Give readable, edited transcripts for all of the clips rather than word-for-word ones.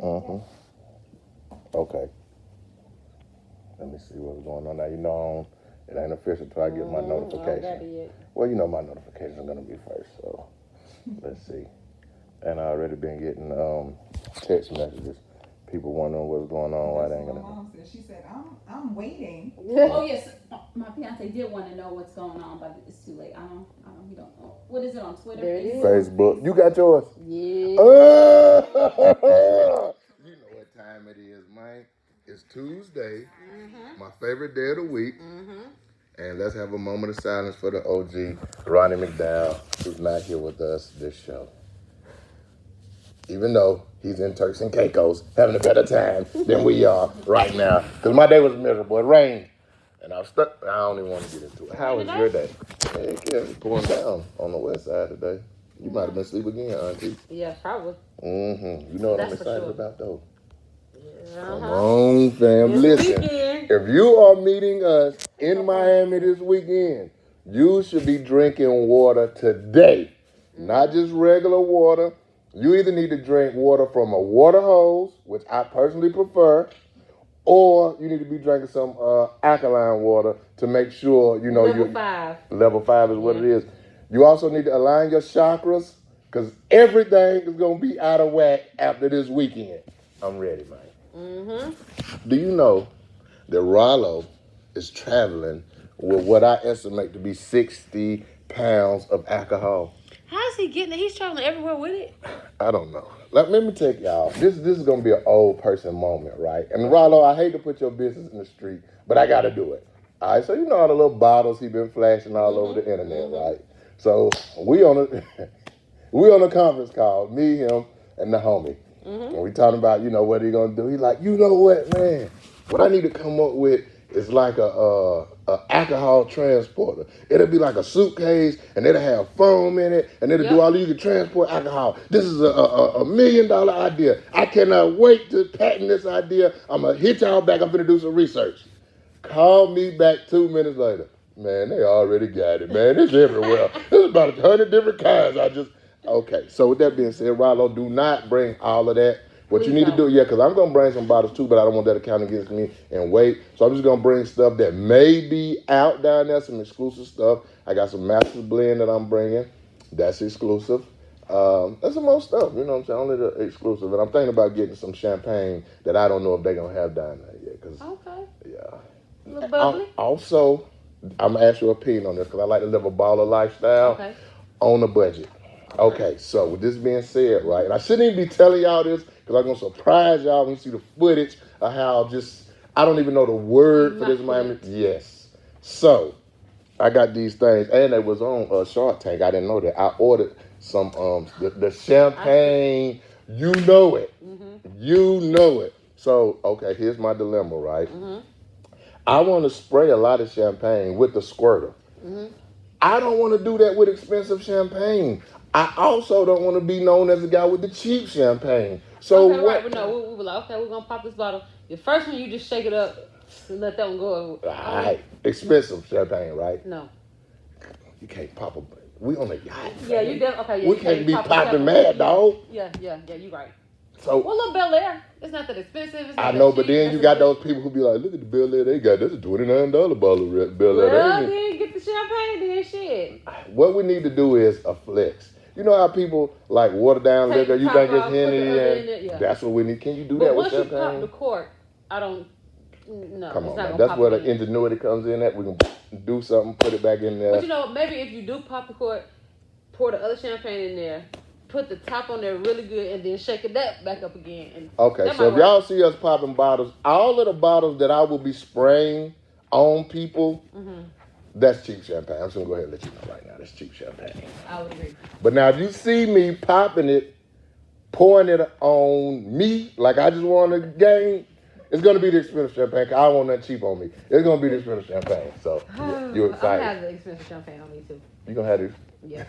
Okay. Let me see what's going on now. You know, it ain't official till I get my notification. Well, you know my notifications are gonna be first, so let's see. And I already been getting text messages. People wondering what's going on. Why they ain't gonna. Mom said. She said, I'm waiting. Oh yes, my fiance did want to know what's going on, but it's too late. He don't know. What is it on Twitter? There it is. Facebook. You got yours? Yeah. You know what time it is, man. It's Tuesday, my favorite day of the week. And let's have a moment of silence for the OG, Ronnie McDowell, who's not here with us this show. Even though he's in Turks and Caicos having a better time than we are right now. Because my day was miserable. It rained. And I was stuck. I don't even want to get into it. How was your day? Yeah, it was pouring down on the west side today. You might have been asleep again, Auntie. Yeah, probably. You know what I'm excited about, though? Yeah, Come on, fam. Listen, if you are meeting us in Miami this weekend, you should be drinking water today. Not just regular water. You either need to drink water from a water hose, which I personally prefer, or you need to be drinking some alkaline water to make sure, you know, level 5. Level 5 is what it is. You also need to align your chakras, because everything is going to be out of whack after this weekend. I'm ready, man. Do you know that Rollo is traveling with what I estimate to be 60 pounds of alcohol? How's he getting it? He's traveling everywhere with it. I don't know. Let me take y'all. This is gonna be an old person moment, right? And Rollo, I hate to put your business in the street, but I gotta do it. All right. So you know all the little bottles he been flashing all over the internet, right? So we on a conference call, me, him, and the homie. And we talking about, you know, what he gonna do. He like, you know what, man? What I need to come up with is like a alcohol transporter. It'll be like a suitcase, and it'll have foam in it, and it'll do all you can transport alcohol. This is a $1 million idea. I cannot wait to patent this idea. I'm gonna hit y'all back. I'm gonna do some research. Call me back 2 minutes later. Man, they already got it, man. It's everywhere. There's about 100 different kinds. Okay, so with that being said, Rollo, do not bring all of that. What you need to do, because I'm going to bring some bottles too, but I don't want that to count against me and wait. So I'm just going to bring stuff that may be out down there, some exclusive stuff. I got some Master's Blend that I'm bringing. That's exclusive. That's some more stuff, you know what I'm saying? Only the exclusive. And I'm thinking about getting some champagne that I don't know if they're going to have down there yet. Okay. Yeah. A little bubbly. Also, I'm going to ask your opinion on this because I like to live a baller lifestyle on a budget. Okay, so with this being said, right, and I shouldn't even be telling y'all this because I'm going to surprise y'all when you see the footage of how I don't even know the word for this Miami. Yes. So, I got these things, and they was on Shark Tank. I didn't know that. I ordered some, the champagne. You know it. You know it. So, okay, here's my dilemma, right? I want to spray a lot of champagne with the squirter. I don't want to do that with expensive champagne. I also don't want to be known as the guy with the cheap champagne. So okay, what? Right. No, we were like, okay, we're gonna pop this bottle. The first one, you just shake it up and let that one go. All right, expensive champagne, right? No, you can't pop a. We on a yacht. Yeah, you definitely okay. Yeah, we can't be popping mad, dog. Yeah, you right. So, well, look, Bel Air. It's not that expensive. It's not I know, that but cheap. then you got those people who be like, look at the Bel Air they got. That's a $29 bottle of Bel Air. Well, then get the champagne, then shit. What we need to do is a flex. You know how people like water down liquor? You think it's Henny? That's what we need. Can you do that with champagne? But once you pop the cork, I don't. No, come on, man. That's where the ingenuity comes in. That we can do something, put it back in there. But you know, maybe if you do pop the cork, pour the other champagne in there. Put the top on there really good and then shake it back up again. And okay, so if y'all see us popping bottles, all of the bottles that I will be spraying on people, that's cheap champagne. I'm just going to go ahead and let you know right now. That's cheap champagne. I would agree. But now if you see me popping it, pouring it on me, like I just won a game, it's going to be the expensive champagne because I don't want that cheap on me. It's going to be the expensive champagne. So you're excited. I'm going to have the expensive champagne on me too. You going to have this? Yeah.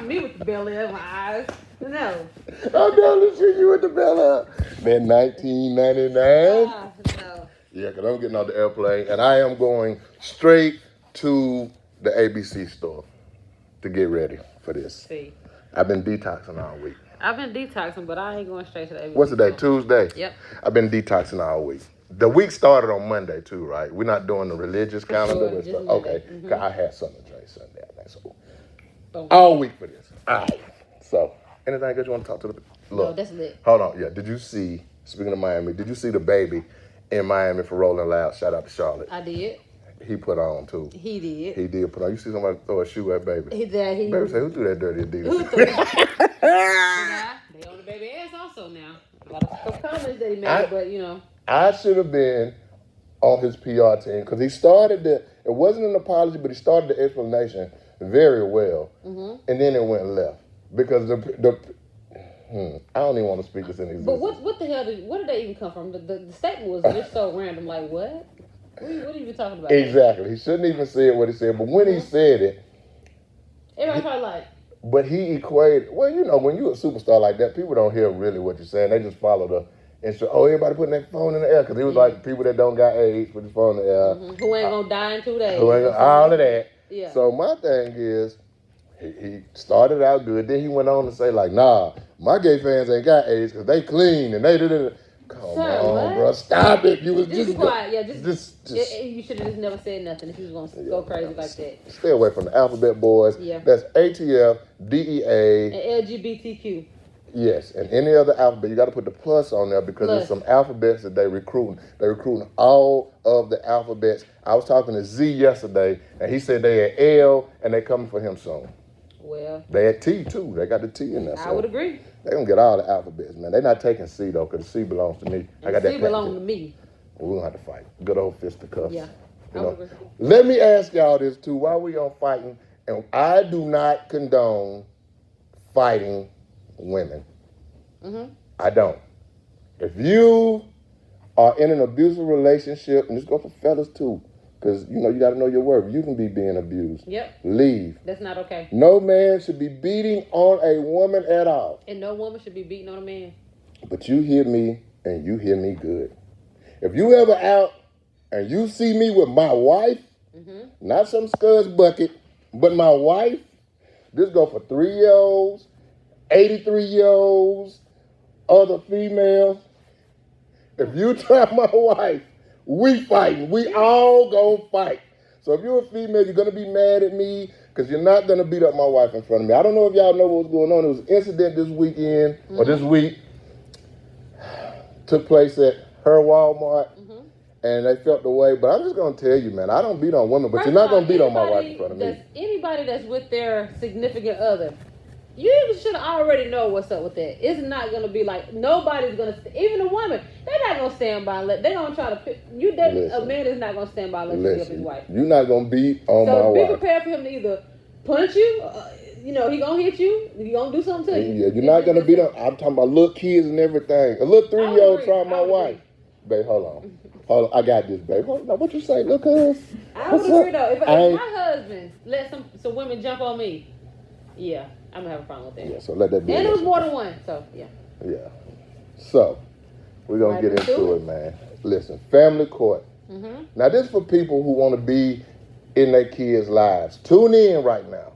Me with the Bel Air in my eyes. No. I'm down to see you with the Bel Air. Man, 1999. No. Yeah, because I'm getting off the airplane and I am going straight to the ABC store to get ready for this. See. I've been detoxing all week. I've been detoxing, but I ain't going straight to the ABC. What's the day? Tuesday? Yep. I've been detoxing all week. The week started on Monday too, right? We're not doing the religious calendar. sure, It's just the- Monday. okay, Mhm. 'Cause I had something to drink Sunday. I think so. Boom. All week for this. All right. So, anything else you want to talk to the look? No, that's lit. Hold on. Yeah. Did you see? Speaking of Miami, did you see the baby in Miami for Rolling Loud? Shout out to Charlotte. I did. He put on too. He did. He did put on. You see somebody throw a shoe at baby? He did. He. Baby say, "Who threw that dirty Who Adidas?" threw it? They on the baby ass also now. A lot of comments that he made, but you know. I should have been on his PR team because he started the. It wasn't an apology, but he started the explanation very well, and then it went left because I don't even want to speak this in existence. But what the hell where did they even come from? The statement was just so random. Like what? What are you even talking about? Exactly. He shouldn't even say what he said, but when he said it, Everybody probably like. but he equated. Well, you know, when you're a superstar like that, people don't hear really what you're saying. They just follow the. Oh, everybody putting their phone in the air because he was like people that don't got AIDS put their phone in the air. Who ain't gonna die in 2 days? Who ain't all of that. Yeah. So my thing is, he started out good. Then he went on to say like, nah, my gay fans ain't got AIDS because they clean and they did. Come Sir, on, what? bro, stop it. You was Just be quiet. Yeah, just you should have just never said nothing if you was gonna go crazy like that. Stay away from the alphabet boys. Yeah. That's ATF, DEA. And LGBTQ. Yes, and any other alphabet, you got to put the plus on there because there's some alphabets that they recruiting. They're recruiting all of the alphabets. I was talking to Z yesterday, and he said they at L, and they coming for him soon. Well, They at T too. They got the T in there. I would agree. They gonna get all the alphabets, man. They're not taking C though, because C belongs to me. I got that. C belong to me. We're gonna have to fight. Good old fisticuffs. Yeah. You know. Let me ask y'all this too. While we on fighting, and I do not condone fighting women. I don't. If you are in an abusive relationship, and this goes for fellas too, because you know you got to know your worth. You can be being abused. Yep. Leave. That's not okay. No man should be beating on a woman at all. And no woman should be beating on a man. But you hear me, and you hear me good. If you ever out and you see me with my wife, not some scuzz bucket, but my wife, this go for 3-year-olds, 83-year-olds, other females. If you try my wife, we fighting. We all gonna fight. So if you're a female, you're gonna be mad at me because you're not gonna beat up my wife in front of me. I don't know if y'all know what was going on. There was an incident this weekend or this week. Took place at her Walmart. And they felt the way, but I'm just gonna tell you, man, I don't beat on women, but you're not gonna beat on my wife in front of me. Anybody that's with their significant other, you should already know what's up with that. It's not gonna be like nobody's gonna. Even a woman, they're not gonna stand by and let. They're gonna try to pick you. A man is not gonna stand by and let you beat up his wife. You're not gonna beat on my wife. So be prepared for him to either punch you. You know he gonna hit you. He gonna do something to you. Yeah, you're not gonna beat on. I'm talking about little kids and everything. A little 3-year-old trying my wife. Babe, hold on. Hold on, I got this, babe. Hold on, what you say, look, cuz? I would agree though. If my husband let some women jump on me, yeah, I'm gonna have a problem with that. Yeah, so let that be. And it was more than one, so yeah. Yeah. So, we're gonna get into it, man. Listen, family court. Now, this is for people who want to be in their kids' lives. Tune in right now.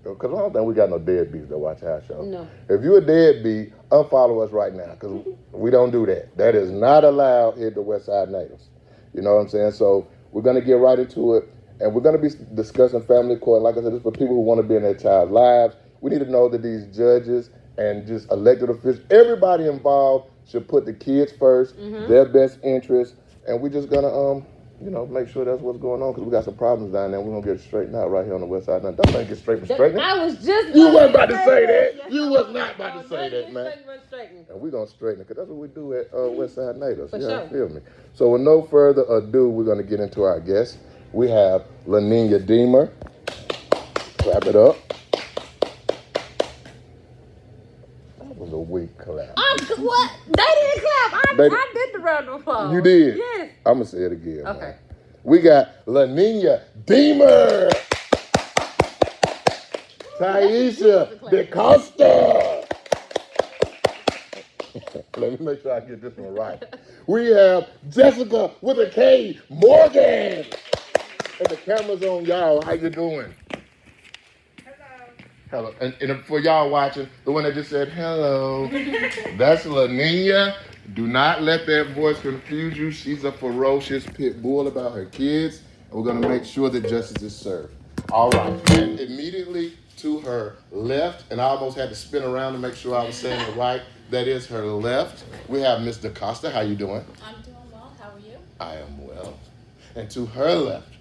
Because I don't think we got no deadbeats that watch our show. No. If you're a deadbeat, unfollow us right now because we don't do that. That is not allowed here at the West Side Natives. You know what I'm saying? So we're going to get right into it. And we're going to be discussing family court. And like I said, this is for people who want to be in their child's lives. We need to know that these judges and just elected officials, everybody involved should put the kids first, their best interests. And we're just going to, make sure that's what's going on because we got some problems down there. We're going to get it straightened out right here on the West Side. Now, don't make it straight for straightening. I was just You wasn't about to say that. You was not about to say that, man. Straighten. And we're going to straighten it because that's what we do at West Side Natives. For Yeah, sure. feel me? So with no further ado, we're going to get into our guests. We have Laninia Deemer. Clap it up. That was a weak clap. What? They didn't clap. I did the round of applause. You did? Yes. I'm going to say it again. Okay. Man. We got Laninia Deemer. Taisha DeCosta. Let me make sure I get this one right. We have Jessica with a K Morgan. And the camera's on y'all. How you doing? Hello. Hello. And for y'all watching, the one that just said hello, that's La Nina. Do not let that voice confuse you. She's a ferocious pit bull about her kids, and we're going to make sure that justice is served. All right. And immediately to her left, and I almost had to spin around to make sure I was saying it right. That is her left. We have Miss DaCosta. How you doing? I'm doing well. How are you? I am well. And to her left,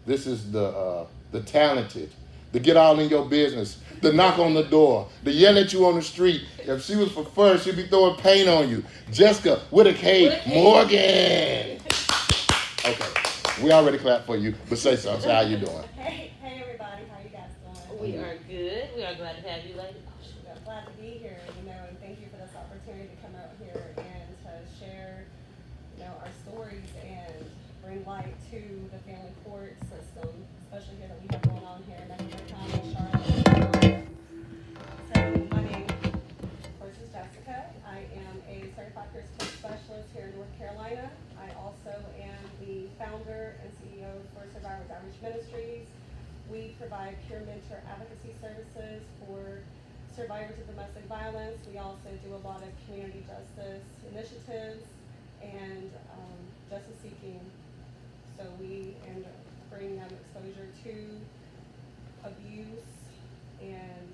this is the talented, the get all in your business, the knock on the door, the yell at you on the street. If she was for fur, she'd be throwing paint on you. Jessica with a K, Morgan. Okay, we already clapped for you, but say something. Say how you doing? Hey everybody, how you guys doing? We are good. We are glad to have you, lady. I'm glad to be here, and thank you for this opportunity to come out here and to share, our stories and bring light to the family court system, especially here that we have going on here in Mecklenburg County, Charlotte. So my name, of course, is Jessica. I am a certified peer support specialist here in North Carolina. I also am the founder and CEO for Survivors Outreach Ministries. We provide peer mentor advocacy services for survivors of domestic violence. We also do a lot of community justice initiatives and justice seeking. So we bring exposure to abuse and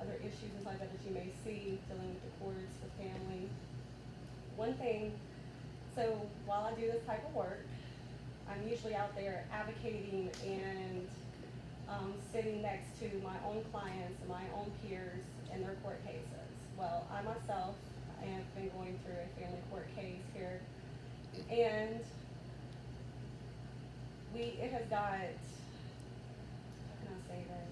other issues inside that you may see dealing with the courts, with family. One thing, so while I do this type of work, I'm usually out there advocating and sitting next to my own clients and my own peers in their court cases. Well, I myself have been going through a family court case here, and it has got, how can I say this?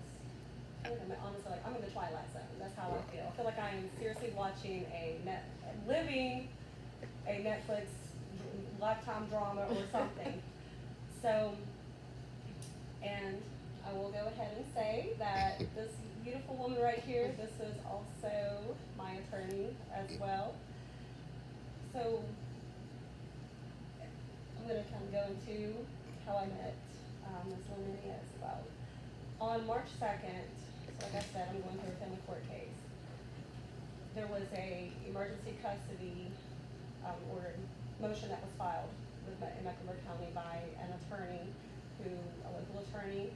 Honestly, like I'm in the twilight zone. That's how I feel. I feel like I am seriously watching living a Netflix lifetime drama or something. So, and I will go ahead and say that this beautiful woman right here, this is also my attorney as well. So I'm going to kind of go into how I met Ms. Lynn. Well, on March 2nd, so like I said, I'm going through a family court case. There was a emergency custody order motion that was filed in Mecklenburg County by an attorney, a local attorney,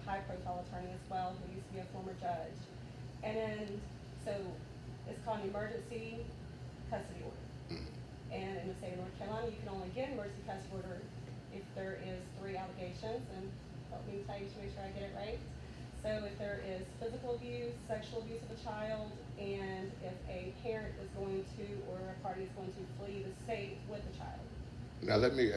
high profile attorney as well, who used to be a former judge. And then, so it's called an emergency custody order. And in the state of North Carolina, you can only get an emergency custody order if there is 3 allegations, and help me tell you to make sure I get it right. So if there is physical abuse, sexual abuse of a child, and if a parent is going to, or a party is going to flee the state with the child. Now let me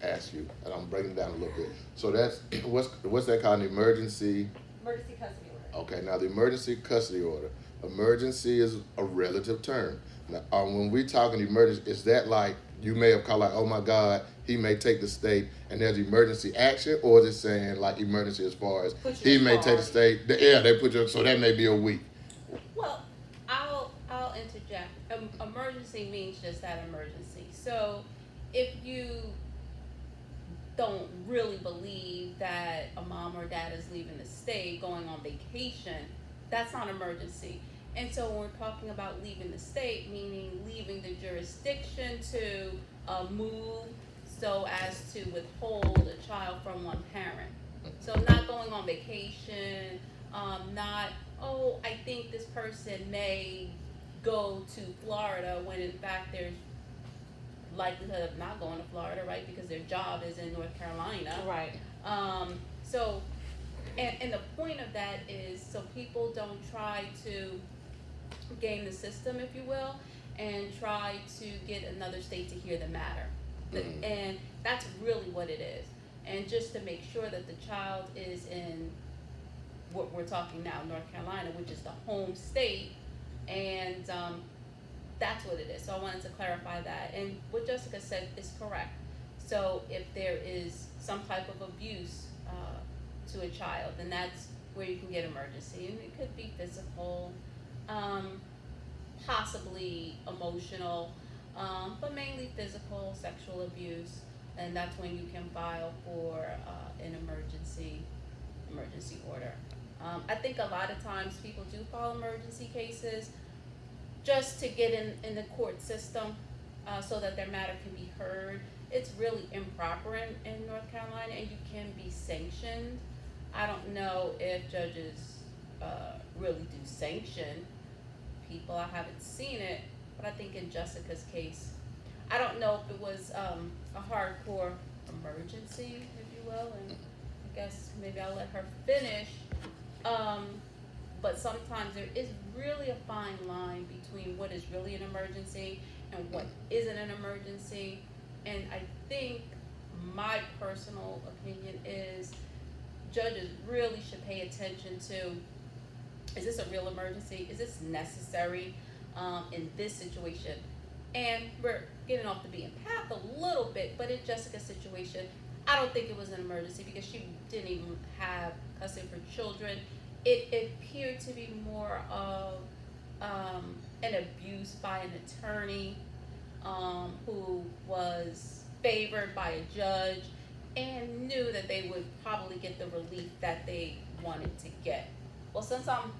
ask you, and I'm breaking it down a little bit. So that's what's that called? An emergency Custody order. Okay. Now the emergency custody order. Emergency is a relative term. Now when we talking emergency, is that like you may have called like, oh my God, he may take the state, and there's emergency action, or is it saying like emergency as far as he may take the state? They put you. So that may be a week. Well, I'll interject. Emergency means just that, emergency. So if you don't really believe that a mom or dad is leaving the state, going on vacation, that's not emergency. And so when we're talking about leaving the state, meaning leaving the jurisdiction to move so as to withhold a child from one parent. So not going on vacation, not, oh, I think this person may go to Florida when in fact there's likelihood of not going to Florida, right? Because their job is in North Carolina. Right. So, and the point of that is so people don't try to game the system, if you will, and try to get another state to hear the matter. And that's really what it is. And just to make sure that the child is in what we're talking now, North Carolina, which is the home state, and that's what it is. So I wanted to clarify that. And what Jessica said is correct. So if there is some type of abuse to a child, then that's where you can get emergency. And it could be physical, possibly emotional, but mainly physical, sexual abuse. And that's when you can file for an emergency order. I think a lot of times people do file emergency cases just to get in the court system so that their matter can be heard. It's really improper in North Carolina, and you can be sanctioned. I don't know if judges really do sanction people. I haven't seen it, but I think in Jessica's case, I don't know if it was a hardcore emergency, if you will, and I guess maybe I'll let her finish. But sometimes there is really a fine line between what is really an emergency and what isn't an emergency. And I think my personal opinion is judges really should pay attention to, is this a real emergency? Is this necessary in this situation? And we're getting off the beaten path a little bit, but in Jessica's situation, I don't think it was an emergency because she didn't even have custody for children. It appeared to be more of an abuse by an attorney who was favored by a judge and knew that they would probably get the relief that they wanted to get. Well, since I'm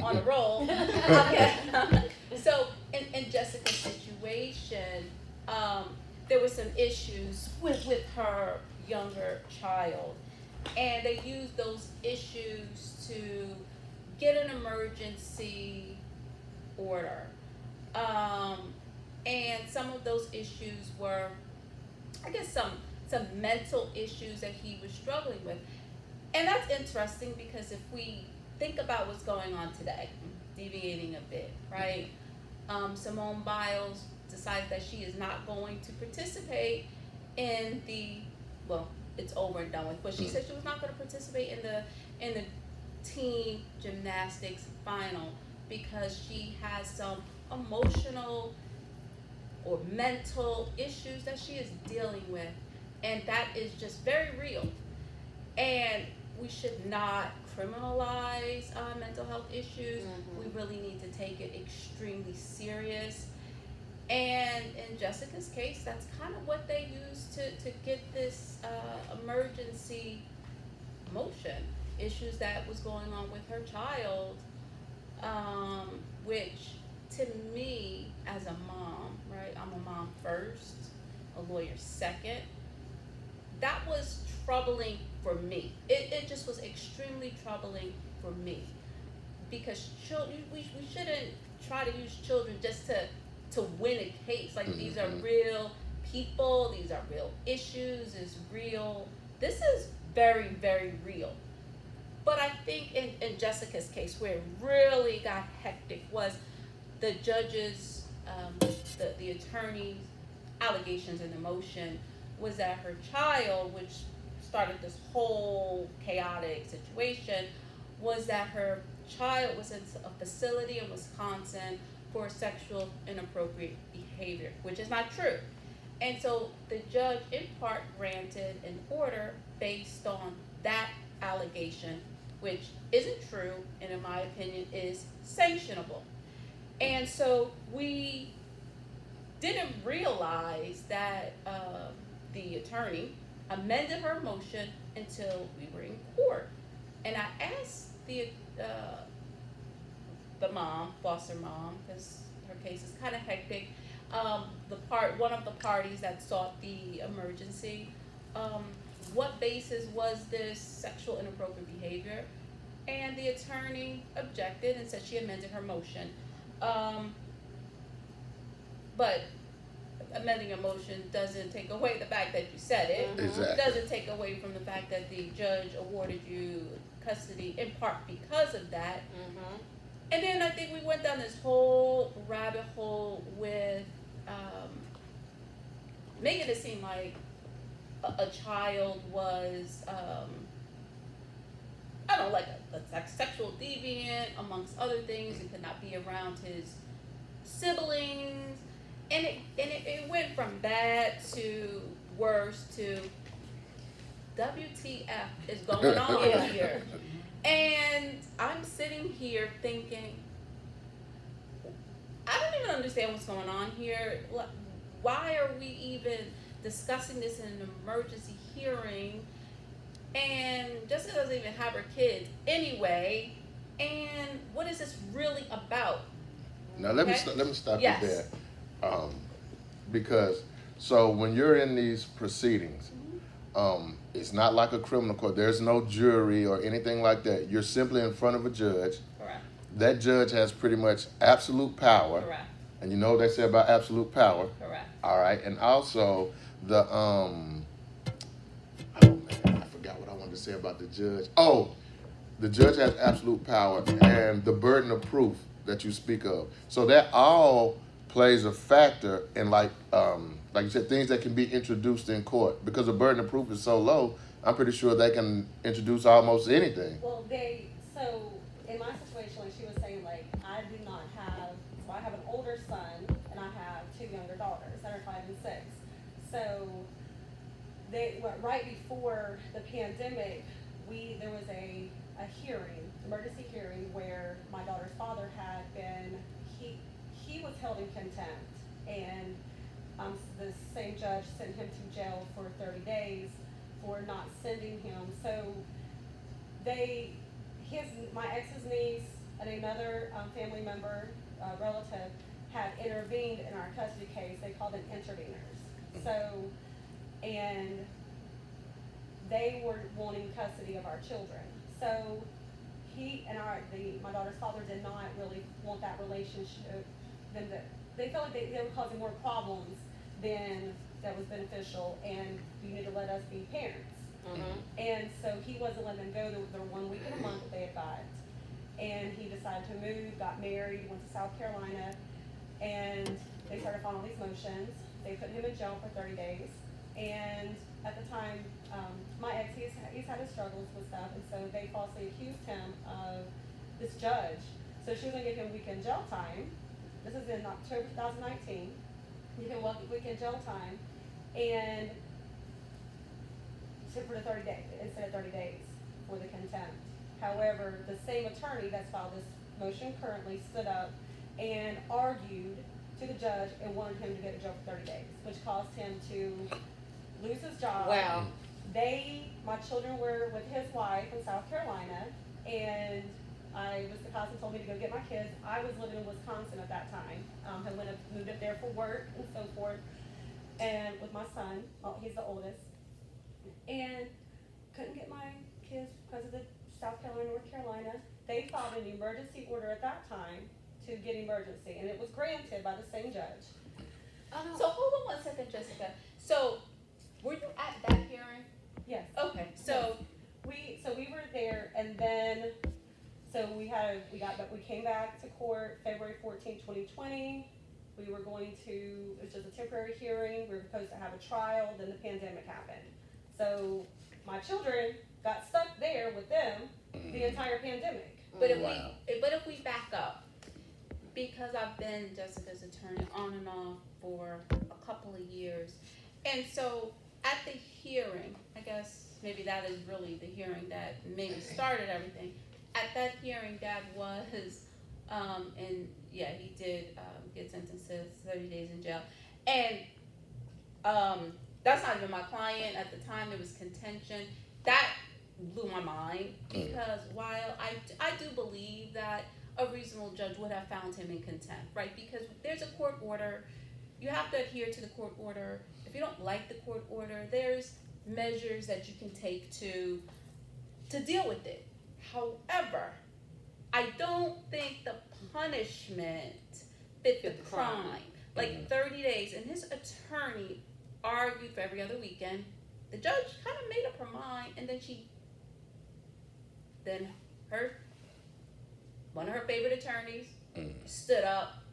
on a roll, okay. So in Jessica's situation, there were some issues with her younger child, and they used those issues to get an emergency order. And some of those issues were, I guess, some mental issues that he was struggling with. And that's interesting because if we think about what's going on today, deviating a bit, right? Simone Biles decided that she is not going to participate in well, it's over and done with, but she said she was not going to participate in the team gymnastics final because she has some emotional or mental issues that she is dealing with, and that is just very real. And we should not criminalize mental health issues. We really need to take it extremely serious. And in Jessica's case, that's kind of what they used to get this emergency motion. Issues that was going on with her child, which to me as a mom, right, I'm a mom first, a lawyer second, that was troubling for me. It just was extremely troubling for me because children, we shouldn't try to use children just to win a case. Like, these are real people, these are real issues, this is very, very real. But I think in Jessica's case, where it really got hectic was the judge's, the attorney's allegations in the motion was that her child, which started this whole chaotic situation, was that her child was in a facility in Wisconsin for sexual inappropriate behavior, which is not true. And so the judge in part granted an order based on that allegation, which isn't true and in my opinion is sanctionable. And so we didn't realize that the attorney amended her motion until we were in court. And I asked the mom, foster mom, because her case is kind of hectic, one of the parties that sought the emergency, what basis was this sexual inappropriate behavior? And the attorney objected and said she amended her motion. But amending a motion doesn't take away the fact that you said it. Exactly. It doesn't take away from the fact that the judge awarded you custody in part because of that. And then I think we went down this whole rabbit hole with making it seem like a child was, I don't know, like a sexual deviant amongst other things and could not be around his siblings. And it went from bad to worse to WTF is going on here. And I'm sitting here thinking, I don't even understand what's going on here. Why are we even discussing this in an emergency hearing? and Jessica doesn't even have her kids anyway. And what is this really about? Now let me Okay. let me stop you Yes. there, um, because so when you're in these proceedings, it's not like a criminal court. There's no jury or anything like that. You're simply in front of a judge. Correct. That judge has pretty much absolute power. Correct. And you know what they say about absolute power. Correct. All right. And also the oh man, I forgot what I wanted to say about the judge. Oh, the judge has absolute power and the burden of proof that you speak of. So that all plays a factor in like you said, things that can be introduced in court because the burden of proof is so low. I'm pretty sure they can introduce almost anything. Well, so in my situation, like she was saying, like, I do not have, so I have an older son and I have two younger daughters that are 5 and 6. So they went right before the pandemic, there was a hearing, emergency hearing, where my daughter's father had been, he was held in contempt, and the same judge sent him to jail for 30 days for not sending him. So my ex's niece and another family member, relative, had intervened in our custody case. They called them interveners. So, and they were wanting custody of our children. So he and my daughter's father did not really want that relationship. They felt like they were causing more problems than that was beneficial, and you need to let us be parents. And so he wasn't letting them go. There were 1 week in a month that they had got. And he decided to move, got married, went to South Carolina, and they started filing all these motions. They put him in jail for 30 days. And at the time, my ex, he's had his struggles with stuff, and so they falsely accused him of this judge. So she was gonna give him weekend jail time. This is in October 2019. Give him weekend jail time, and for the 30 days, instead of 30 days for the contempt. However, the same attorney that's filed this motion currently stood up and argued to the judge and wanted him to go to jail for 30 days, which caused him to lose his job. Wow. My children were with his wife in South Carolina, and Wisconsin told me to go get my kids. I was living in Wisconsin at that time. I moved up there for work and so forth, and with my son, he's the oldest, and couldn't get my kids because of the South Carolina, North Carolina. They filed an emergency order at that time to get emergency, and it was granted by the same judge. So hold on 1 second, Jessica. So were you at that hearing? Yes. Okay. So We were there, and then we came back to court February 14, 2020. We were going to, it was just a temporary hearing. We were supposed to have a trial, then the pandemic happened. So my children got stuck there with them the entire pandemic. But if we back up, because I've been Jessica's attorney on and off for a couple of years, and so at the hearing, I guess maybe that is really the hearing that maybe started everything. At that hearing, Dad was, and yeah, he did get sentenced to 30 days in jail, and that's not even my client at the time. There was contention that blew my mind, because while I do believe that a reasonable judge would have found him in contempt, right? Because there's a court order, you have to adhere to the court order. If you don't like the court order, there's measures that you can take to deal with it. However, I don't think the punishment fit the crime. Like 30 days, and his attorney argued for every other weekend. The judge kind of made up her mind, and then one of her favorite attorneys stood up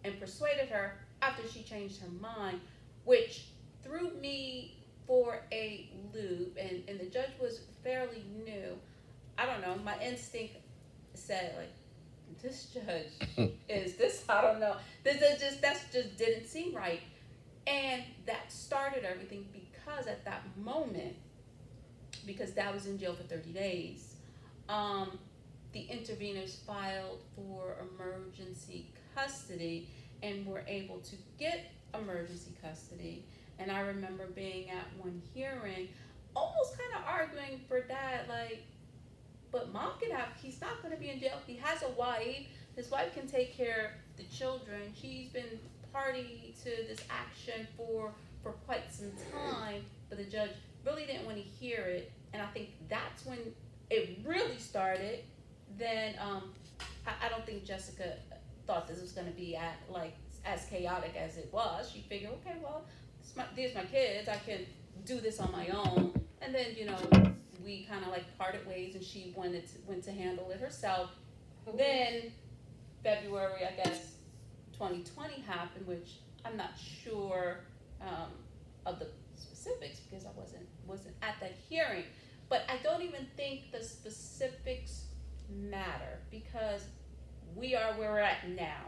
and persuaded her after she changed her mind, which threw me for a loop, and the judge was fairly new. I don't know, my instinct said, like, this judge I don't know, that just didn't seem right. And that started everything, because at that moment, because Dad was in jail for 30 days, the interveners filed for emergency custody and were able to get emergency custody. And I remember being at one hearing, almost kind of arguing for dad, like, but mom can have, he's not going to be in jail. He has a wife. His wife can take care of the children. She's been party to this action for quite some time, but the judge really didn't want to hear it. And I think that's when it really started. Then I don't think Jessica thought this was going to be as chaotic as it was. She figured, okay, well, these my kids. I can do this on my own. And then, we kind of like parted ways, and she went to handle it herself. Then February, I guess, 2020 happened, which I'm not sure of the specifics because I wasn't at that hearing. But I don't even think the specifics matter because we are where we're at now.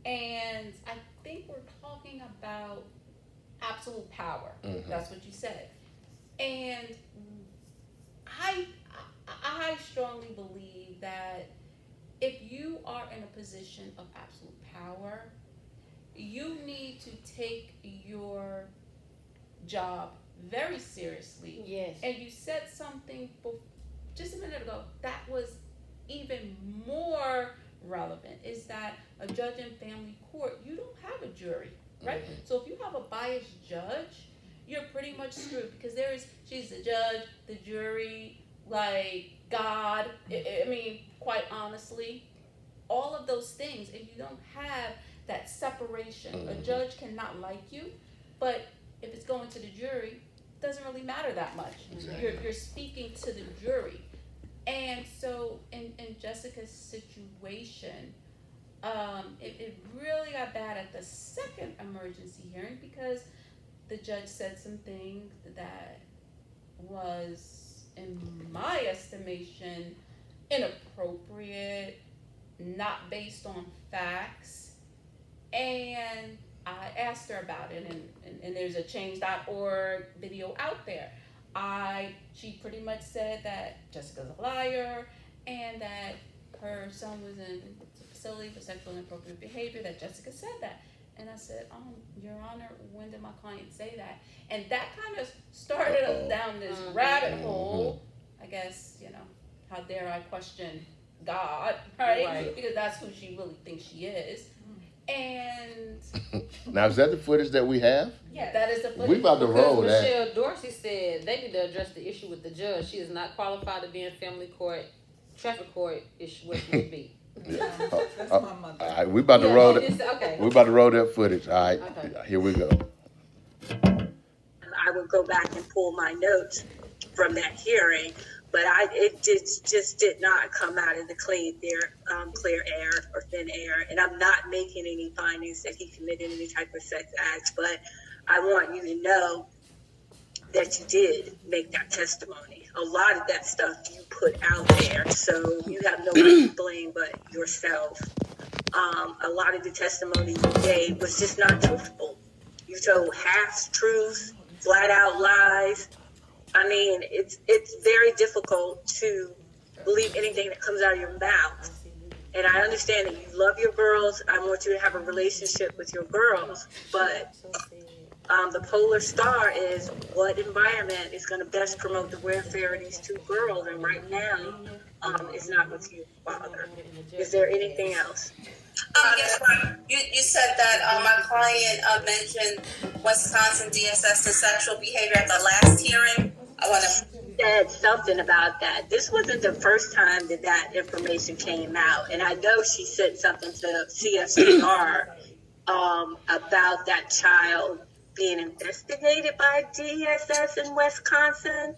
And I think we're talking about absolute power. Mm-hmm. That's what you said. And I strongly believe that if you are in a position of absolute power, you need to take your job very seriously. Yes. And you said something just a minute ago that was even more relevant, is that a judge in family court, you don't have a jury, right? Mm-hmm. So if you have a biased judge, you're pretty much screwed because she's the judge, the jury, like God. I mean, quite honestly, all of those things, if you don't have that separation, Mm-hmm. a judge cannot like you, but if it's going to the jury, it doesn't really matter that much. Exactly. You're speaking to the jury. And so in Jessica's situation, it really got bad at the second emergency hearing because the judge said some things that was, in my estimation, inappropriate, not based on facts. And I asked her about it, and there's a change.org video out there. She pretty much said that Jessica's a liar and that her son was in a facility for sexual inappropriate behavior, that Jessica said that. And I said, Your Honor, when did my client say that? And that kind of started us down this rabbit hole. I guess, how dare I question God, right? Because that's who she really thinks she is. And Now, is that the footage that we have? yeah, that is the footage. We about to roll that. Michelle Dorsey said they need to address the issue with the judge. She is not qualified to be in family court. Traffic court is where she should be. Yeah. That's my mother. All right, we about to roll it. Okay. We about to roll that footage. All right, Okay. Here we go. I would go back and pull my notes from that hearing, but it just did not come out of the clear air or thin air. And I'm not making any findings that he committed any type of sex act, but I want you to know that you did make that testimony. A lot of that stuff you put out there, so you have nobody to blame but yourself. A lot of the testimony you gave was just not truthful. You told half truths, flat out lies. I mean, it's very difficult to believe anything that comes out of your mouth. And I understand that you love your girls. I want you to have a relationship with your girls. But the polar star is what environment is going to best promote the welfare of these two girls. And right now, it's not with you, Father. Is there anything else? Yes, ma'am. You said that my client mentioned Wisconsin DSS to sexual behavior at the last hearing. I want to said something about that. This wasn't the first time that information came out, and I know she said something to CSCR about that child being investigated by DSS in Wisconsin. And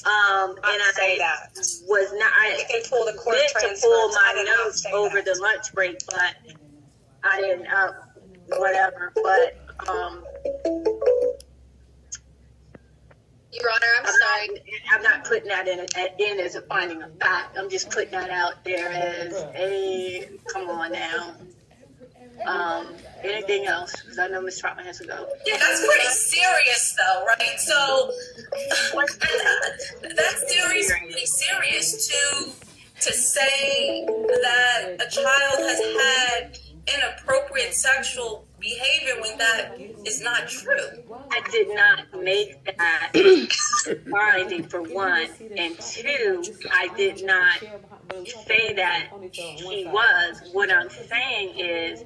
I was not. I can pull the court meant to pull my notes over the lunch break, but I didn't. Whatever. But Your Honor, I'm sorry. I'm not putting that in as a finding of fact. I'm just putting that out there as a. Come on now. Anything else? Because I know Ms. Trotman has to go. Yeah, that's pretty serious, though, right? So that's pretty serious to say that a child has had inappropriate sexual behavior when that is not true. I did not make that finding for one, and two, I did not say that he was. What I'm saying is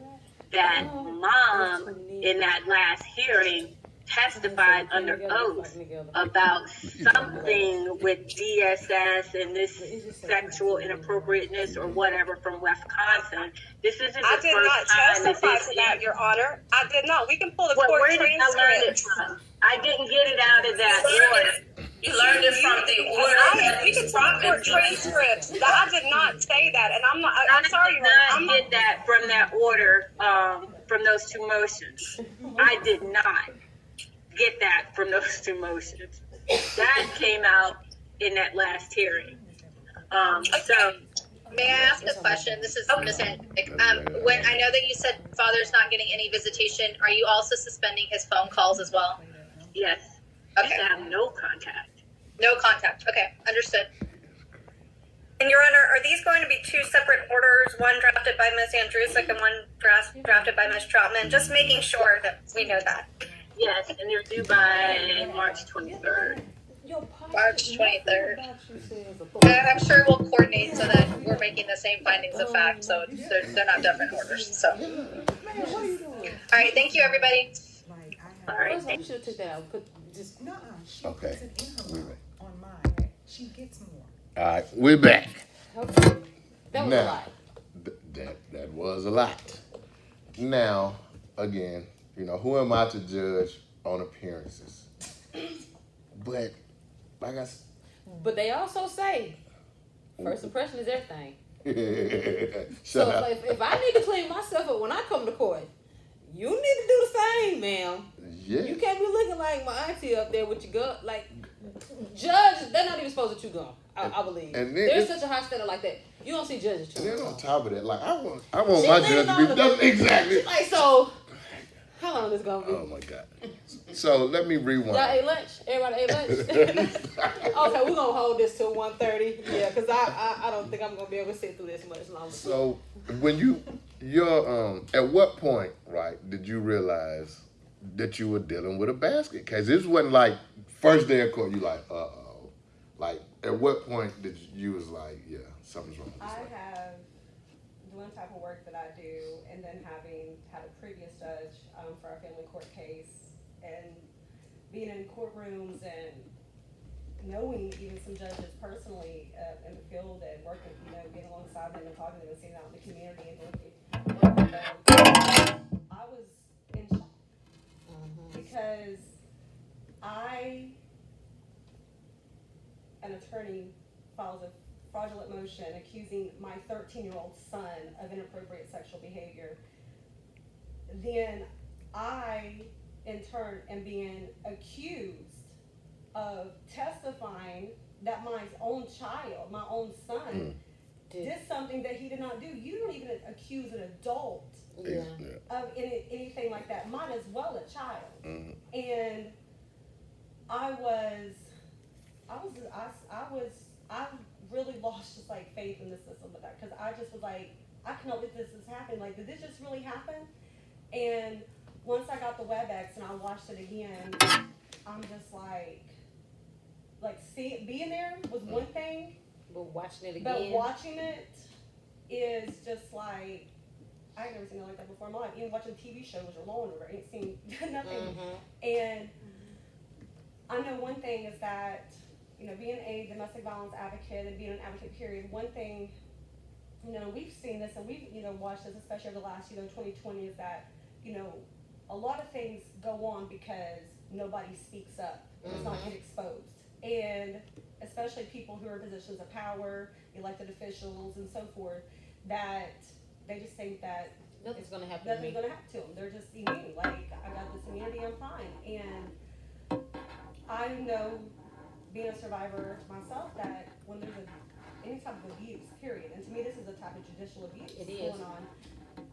that mom in that last hearing testified under oath about something with DSS and this sexual inappropriateness or whatever from Wisconsin. This isn't the I did not first time testify to that, Your Honor. I did not. We can pull the court where did I learn it transcript. from? I didn't get it out of that order. You learned it from the order that We can pull the court transcripts. I did not say that, and I'm not. I'm sorry, Your Honor. I I'm did not get that from that order, from those two motions. I did not get that from those two motions. That came out in that last hearing. So May I ask a question? This is Ms. Hendrick. When I know that you said father's not getting any visitation, are you also suspending his phone calls as well? yes, Okay. I have no contact. No contact. Okay, understood. And Your Honor, are these going to be two separate orders, one drafted by Ms. Andrusik and one drafted by Ms. Troutman? Just making sure that we know that. Yes, and they're due by March 23rd. March 23rd. I'm sure we'll coordinate so that we're making the same findings of fact, so they're not different orders. So, all right, thank you, everybody. All right. You should have took that out. Put just Nuh-uh, she Okay. puts it in We her back. on mine. She gets more. All right, we're back. okay. That was a Now, lot. that was a lot. Now, again, who am I to judge on appearances? But like I But they also say first impression is everything. said, So shut up. if I need to clean myself up when I come to court, you need to do the same, ma'am. Yes. You can't be looking like my auntie up there with your gun. Like, judges, they're not even supposed to chew gum, I believe. and then There's it's- such a high standard like that. You don't see judges And chewing then on gum. top of that, like I want She my leaning judge to on be the- exactly. Like, so, how long is this gonna be? Oh my God. So let me rewind. Y'all ate lunch? Everybody ate lunch? Okay, we're gonna hold this till 1:30. Yeah, because I don't think I'm gonna be able to sit through this much longer. So when you're at what point, right, did you realize that you were dealing with a basket case? This wasn't like first day of court. You like, like at what point did you was like, yeah, something's wrong with this I lady? have doing type of work that I do, and then having had a previous judge for our family court case, and being in courtrooms and knowing even some judges personally in the field and working, being alongside them and talking to them and seeing them out in the community and working with them, I was in shock because an attorney files a fraudulent motion accusing my 13-year-old son of inappropriate sexual behavior. Then I, in turn, am being accused of testifying that my own child, my own son, did something that he did not do. You don't even accuse an adult Yeah. of anything like that. Might as well a child. And I really lost just like faith in the system with that, because I just was like, I cannot believe this is happening. Like, did this just really happen? And once I got the WebEx and I watched it again, I'm just like being there was one thing, But watching it but again. watching it is just like, I ain't never seen it like that before in my life. Even watching TV shows or Law and Order, I ain't seen nothing. And I know one thing is that, being a domestic violence advocate and being an advocate period, one thing, we've seen this and we've, watched this, especially over the last, 2020, is that, a lot of things go on because nobody speaks up. It's not get exposed. And especially people who are in positions of power, elected officials and so forth, that they just think that Nothing's gonna happen to nothing's me. gonna happen to them. They're just immune. Like, I got this immunity, I'm fine. And I know, being a survivor myself, that when there's any type of abuse, period, and to me this is a type of judicial abuse It is. going on,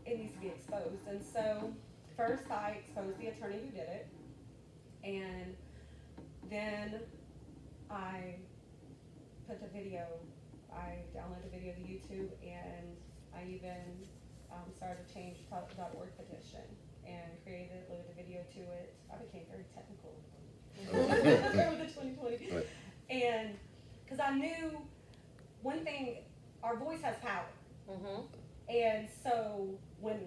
it needs to be exposed. And so first I exposed the attorney who did it, and then I put the video, I downloaded the video to YouTube, and I even started a change.org petition. and created, loaded a video to it. I became very technical over the 2020. Right. And because I knew one thing, our voice has power. Mm-hmm. And so when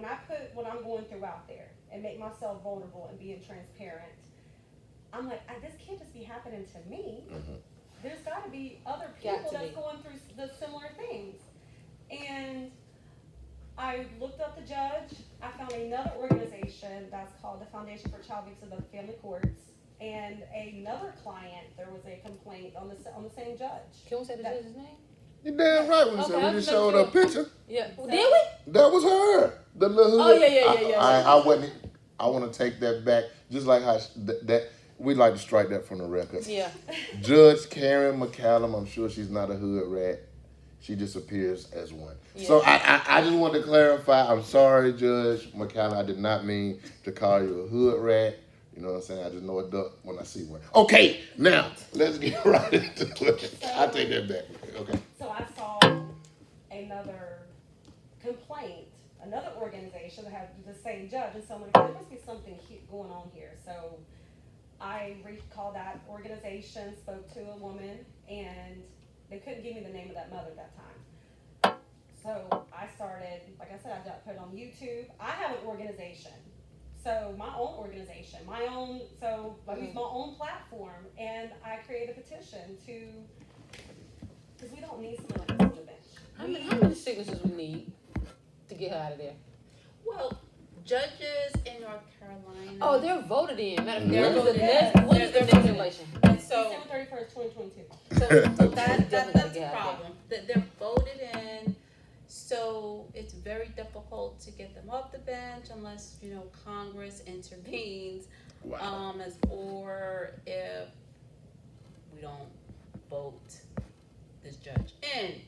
I put what I'm going through out there and make myself vulnerable and being transparent, I'm like, this can't just be happening to me. Mhm. There's got to be other people that's going through the similar things. And I looked up the judge. I found another organization that's called the Foundation for Child Victims of Family Courts. And another client, there was a complaint on the same judge. Can we say the judge's name? You damn right when you Okay, said I'm we just making showed sure. a picture. Yeah. So- Did we? That was her. The little Oh, hood. yeah. I wasn't. I want to take that back. Just like how that we'd like to strike that from the record. Yeah. Judge Karen McCallum. I'm sure she's not a hood rat. She just appears as one. Yeah. So I just want to clarify. I'm sorry, Judge McCallum. I did not mean to call you a hood rat. You know what I'm saying? I just know a duck when I see one. Okay, now let's get right into it. I take that back. Okay. So I saw another complaint, another organization that had the same judge, and so I'm like, there must be something going on here. So I called that organization, spoke to a woman, and they couldn't give me the name of that mother at that time. So I started, like I said, I put it on YouTube. I have an organization. So my own organization, so I use my own platform, and I created a petition because we don't need someone like this on the bench. How many signatures we need to get her out of there? Well, judges in North Carolina. Oh, they're voted in. Matter of fact, Yeah. when is their next election? And so, December 31st, 2022. so Definitely that's gotta the get out problem. That they're voted in, so it's very difficult to get them off the bench unless Congress intervenes. Wow. Or if we don't vote this judge in.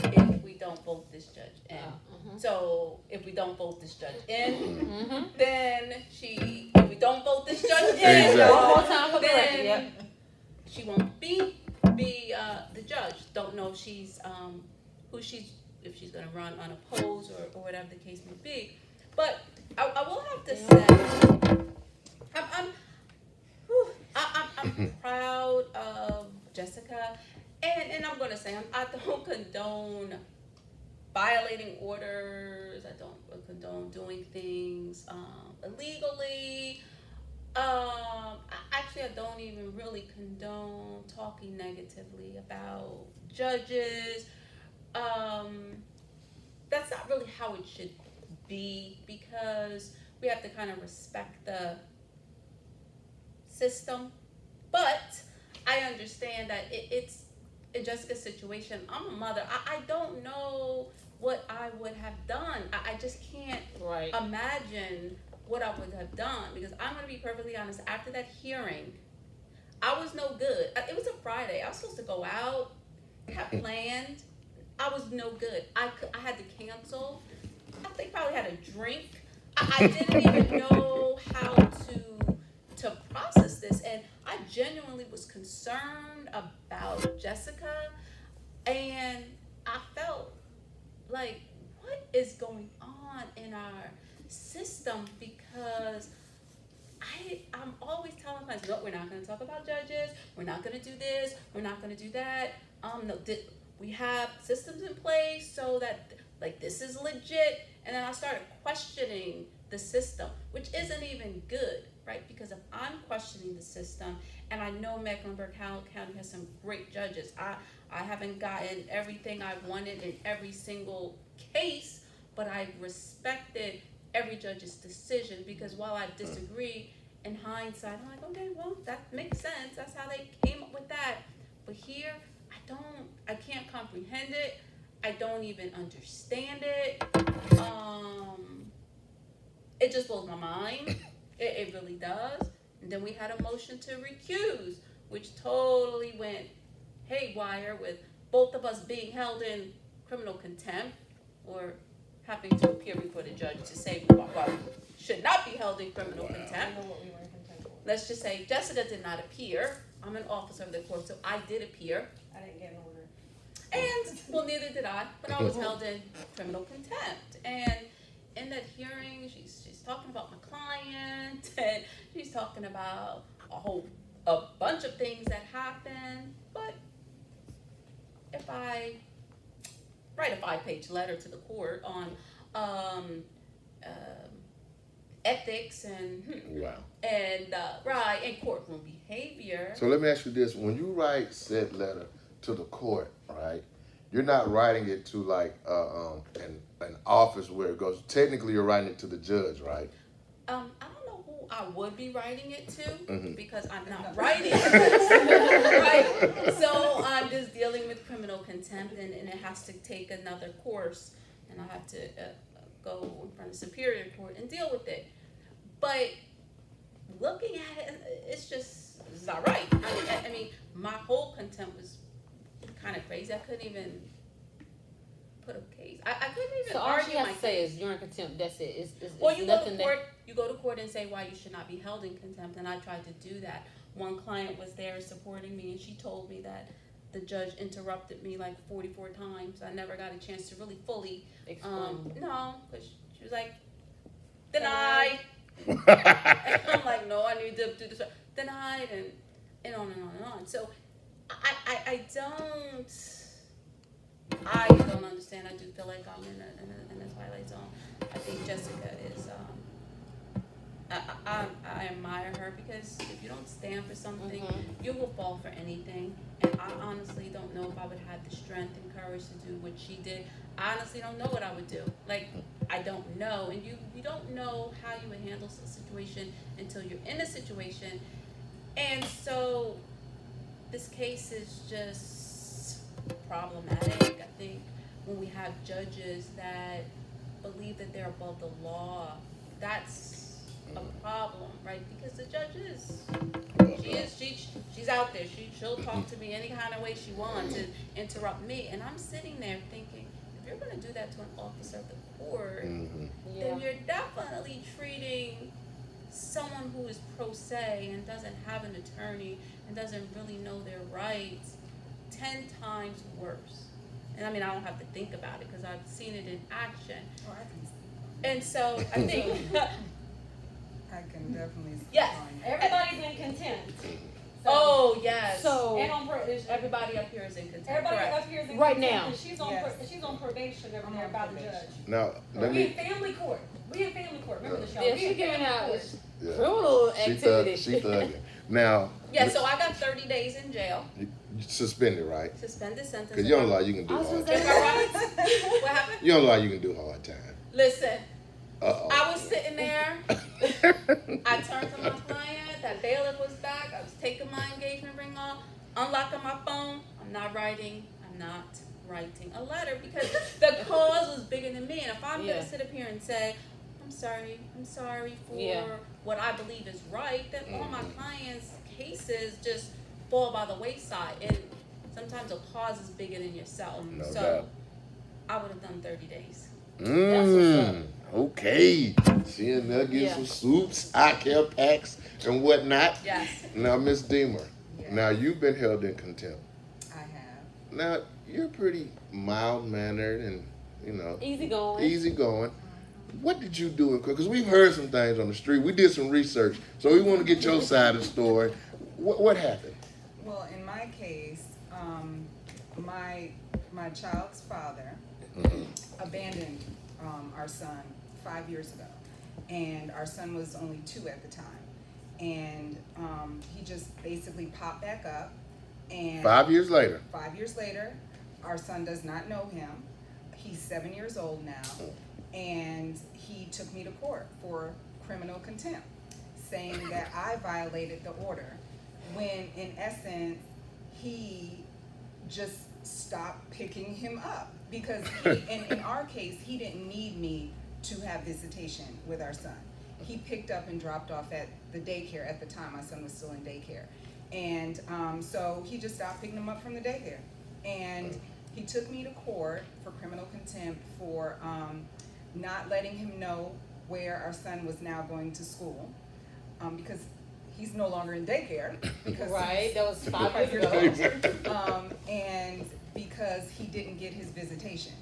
If we don't vote this judge in. So if we don't vote this judge in, then if we don't vote this judge in, Exactly. One more time for the record. then Yep. she won't be the judge. Don't know if she's if she's gonna run unopposed or whatever the case may be. But I will have to say, I'm proud of Jessica, and I'm gonna say I don't condone violating orders. I don't condone doing things illegally. Actually, I don't even really condone talking negatively about judges. That's not really how it should be, because we have to kind of respect the system. But I understand that it's in Jessica's situation. I'm a mother. I don't know what I would have done. I just can't imagine what I would have done, because I'm going to be perfectly honest. After that hearing, I was no good. It was a Friday. I was supposed to go out, have planned. I was no good. I had to cancel. I think probably had a drink. I didn't even know how to process this, and I genuinely was concerned about Jessica, and I felt like, what is going on in our system? Because I'm always telling clients, no, we're not going to talk about judges. We're not going to do this. We're not going to do that. We have systems in place so that this is legit. And then I started questioning the system, which isn't even good, right? Because if I'm questioning the system, and I know Mecklenburg County has some great judges. I haven't gotten everything I wanted in every single case, but I respected every judge's decision, because while I disagree, in hindsight, I'm like, okay, well, that makes sense. That's how they came up with that. But here, I can't comprehend it. I don't even understand it. It just blows my mind. It really does. And then we had a motion to recuse, which totally went haywire, with both of us being held in criminal contempt, or having to appear before the judge to say why we should not be held in criminal I contempt. don't know what we were in contempt for. Let's just say Jessica did not appear. I'm an officer of the court, so I did appear. I didn't get an order. And, well, neither did I, but I was held in criminal contempt. And in that hearing, she's talking about my client, and she's talking about a bunch of things that happened. But if I write a 5-page letter to the court on um, um, ethics and Wow. and right and courtroom behavior. So let me ask you this: when you write said letter to the court, right? You're not writing it to like an office where it goes. Technically, you're writing it to the judge, right? I don't know who I would be writing it to Mhm. because I'm not writing it. Right? So I'm just dealing with criminal contempt, and it has to take another course, and I have to go in front of Superior Court and deal with it. But looking at it, it's not right. I mean, my whole contempt was kind of crazy. I couldn't even put a case. I couldn't even So all argue she has my to say case. is you're in contempt. That's it. It's Well, you go nothing to court. You go to court and say why you should not be held in contempt, and I tried to do that. One client was there supporting me, and she told me that the judge interrupted me like 44 times. I never got a chance to really fully explain. no, because she was like, denied. And I'm like, no, I need to do this. Denied, and on and on and on. So I don't understand. I do feel like I'm in a twilight zone. I think Jessica is. I admire her because if you don't stand for something, you will fall for anything. And I honestly don't know if I would have the strength and courage to do what she did. I honestly don't know what I would do. Like, I don't know. And you don't know how you would handle a situation until you're in a situation. And so this case is just problematic. I think when we have judges that believe that they're above the law, that's a problem, right? Because the judge she's out there. She'll talk to me any kind of way she wants and interrupt me. And I'm sitting there thinking, if you're going to do that to an officer of the court, then you're definitely treating someone who is pro se and doesn't have an attorney and doesn't really know their rights 10 times worse. And I mean, I don't have to think about it because I've seen it in action. Oh, I can see. And so I think I can definitely see. yes, Everybody's in contempt. oh yes. So And on Everybody up here is in contempt. everybody Correct. up here is in Right contempt, now. and she's on Yes. she's on probation over I'm there on by the probation. judge. Now let We in me. family court. We in family court. Remember the show? yeah, We she in giving family out court. Yeah. criminal She activity. thugging. Now. Yeah, so I got 30 days in jail, You suspended, right? suspended sentence. Because you don't know how you can do I was hard gonna If time. I right? What happened? You don't know how you can do hard time. Listen, Uh-oh. I was sitting there. I turned to my client. That bailiff was back. I was taking my engagement ring off, unlocking my phone. I'm not writing a letter because the cause was bigger than me. And if I'm gonna sit up here and say, I'm sorry for what I believe is right, then all my clients' cases just fall by the wayside. And sometimes a cause is bigger than yourself. No so doubt. I would have done 30 days. Okay. She in there getting some soups, eye care packs, and whatnot. Yes. Now, Miss Deemer, Yeah. now you've been held in contempt. I have. Now, you're pretty mild-mannered and, Easygoing. easygoing. What did you do in court? Because we've heard some things on the street. We did some research, so we want to get your side of the story. What happened? Well, in my case, my child's father abandoned our son 5 years ago, and our son was only 2 at the time, and he just basically popped back up. And 5 years later. 5 years later, our son does not know him. He's 7 years old now, and he took me to court for criminal contempt, saying that I violated the order, when in essence, he just stopped picking him up. Because in our case, he didn't need me to have visitation with our son. He picked up and dropped off at the daycare at the time. My son was still in daycare. And so he just stopped picking him up from the daycare. And he took me to court for criminal contempt for not letting him know where our son was now going to school, because he's no longer in daycare. Because Right, that was 5 years ago. And because he didn't get his visitation,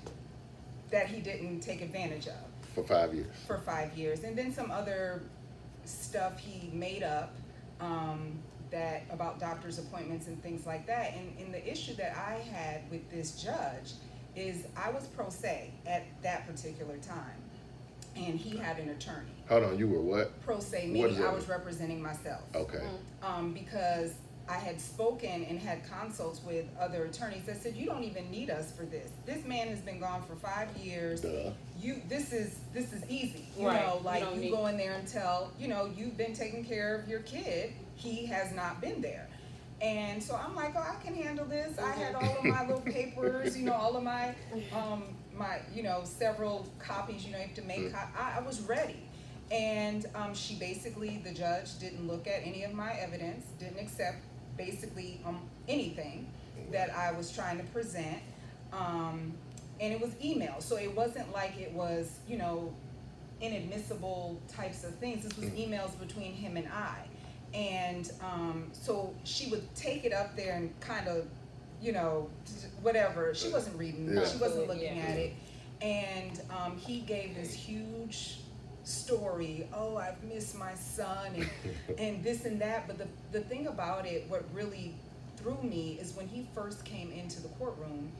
that he didn't take advantage of. For 5 years. For 5 years, and then some other stuff he made up that about doctor's appointments and things like that. And the issue that I had with this judge is I was pro se at that particular time, and he had an attorney. Hold on, you were what? Pro se, What meaning does that I was mean? representing myself. Okay. Because I had spoken and had consults with other attorneys that said, you don't even need us for this. This man has been gone for 5 years. Duh. This is easy. Right. You know, like You don't you need- go in there and tell, you know, you've been taking care of your kid. He has not been there. And so I'm like, oh, I can handle this. I had all of my little papers, you know, all of my, you know, several copies, you know, you have to make, I was ready. And she basically, the judge didn't look at any of my evidence, didn't accept basically anything that I was trying to present. And it was email. So it wasn't like it was, you know, inadmissible types of things. This was emails between him and I. And so she would take it up there and kind of, you know, whatever. She wasn't reading, Yeah. she wasn't looking Yeah. at it. And he gave this huge story. Oh, I've missed my son and this and that. But the thing about it, what really threw me is when he first came into the courtroom,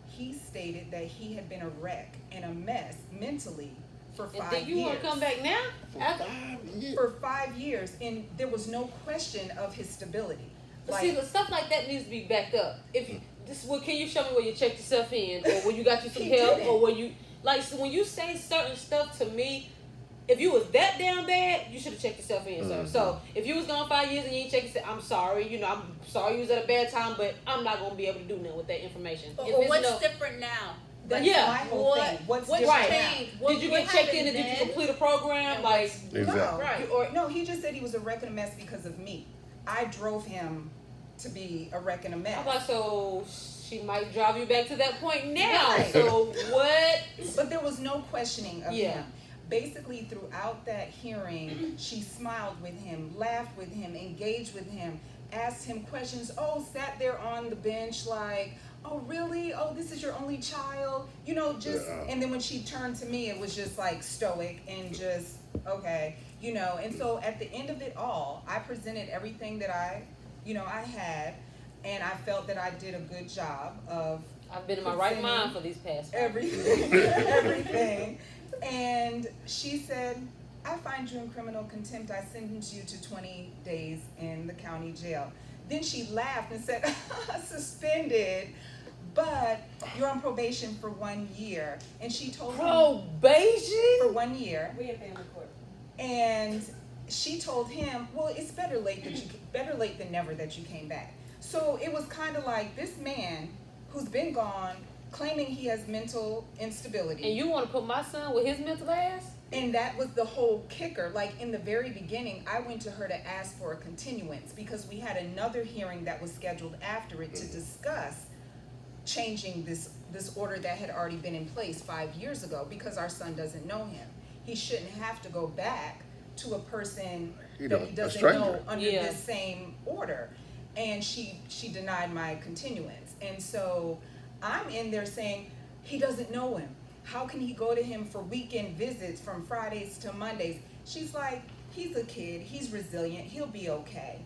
he stated that he had been a wreck and a mess mentally for 5 years. And then you want to come back now? For 5 years. For 5 years, and there was no question of his stability. But see, stuff like that needs to be backed up. If you, can you show me where you checked yourself in, or where you got you some He help, didn't. or where you so when you say certain stuff to me, if you was that damn bad, you should have checked yourself in, sir. So if you was gone 5 years and you ain't checked yourself, I'm sorry. You know, I'm sorry you was at a bad time, but I'm not gonna be able to do nothing with that information. But If it's what's no- different now? That's Yeah. my whole thing. What's different right. now? changed? Did you What get checked in happened and did you then? complete a program? And Like, Exactly. No, Right. or no, he just said he was a wreck and a mess because of me. I drove him to be a wreck and a mess. I'm like, so she might drive you back to that point now. Right. So what? But there was no questioning of Yeah. him. Basically, throughout that hearing, she smiled with him, laughed with him, engaged with him, asked him questions. Oh, sat there on the bench like, oh, really? Oh, this is your only child? You know, just, Yeah. and then when she turned to me, it was just like stoic and just, okay, you know. And so at the end of it all, I presented everything that I had, and I felt that I did a good job of I've been in my right mind for these past 5 everything, everything. And she said, I find you in criminal contempt. I sentence you to 20 days in the county jail. Then she laughed and said, suspended, but you're on probation for 1 year. And she told him Probation? for 1 year. We in family court. And she told him, well, it's better late than never that you came back. So it was kind of like this man who's been gone, claiming he has mental instability. And you want to put my son with his mental ass? And that was the whole kicker. Like in the very beginning, I went to her to ask for a continuance because we had another hearing that was scheduled after it to discuss changing this order that had already been in place 5 years ago because our son doesn't know him. He shouldn't have to go back to a person that he doesn't know under Yeah. this same order. And she denied my continuance. And so I'm in there saying, he doesn't know him. How can he go to him for weekend visits from Fridays to Mondays? She's like, he's a kid, he's resilient, he'll be okay,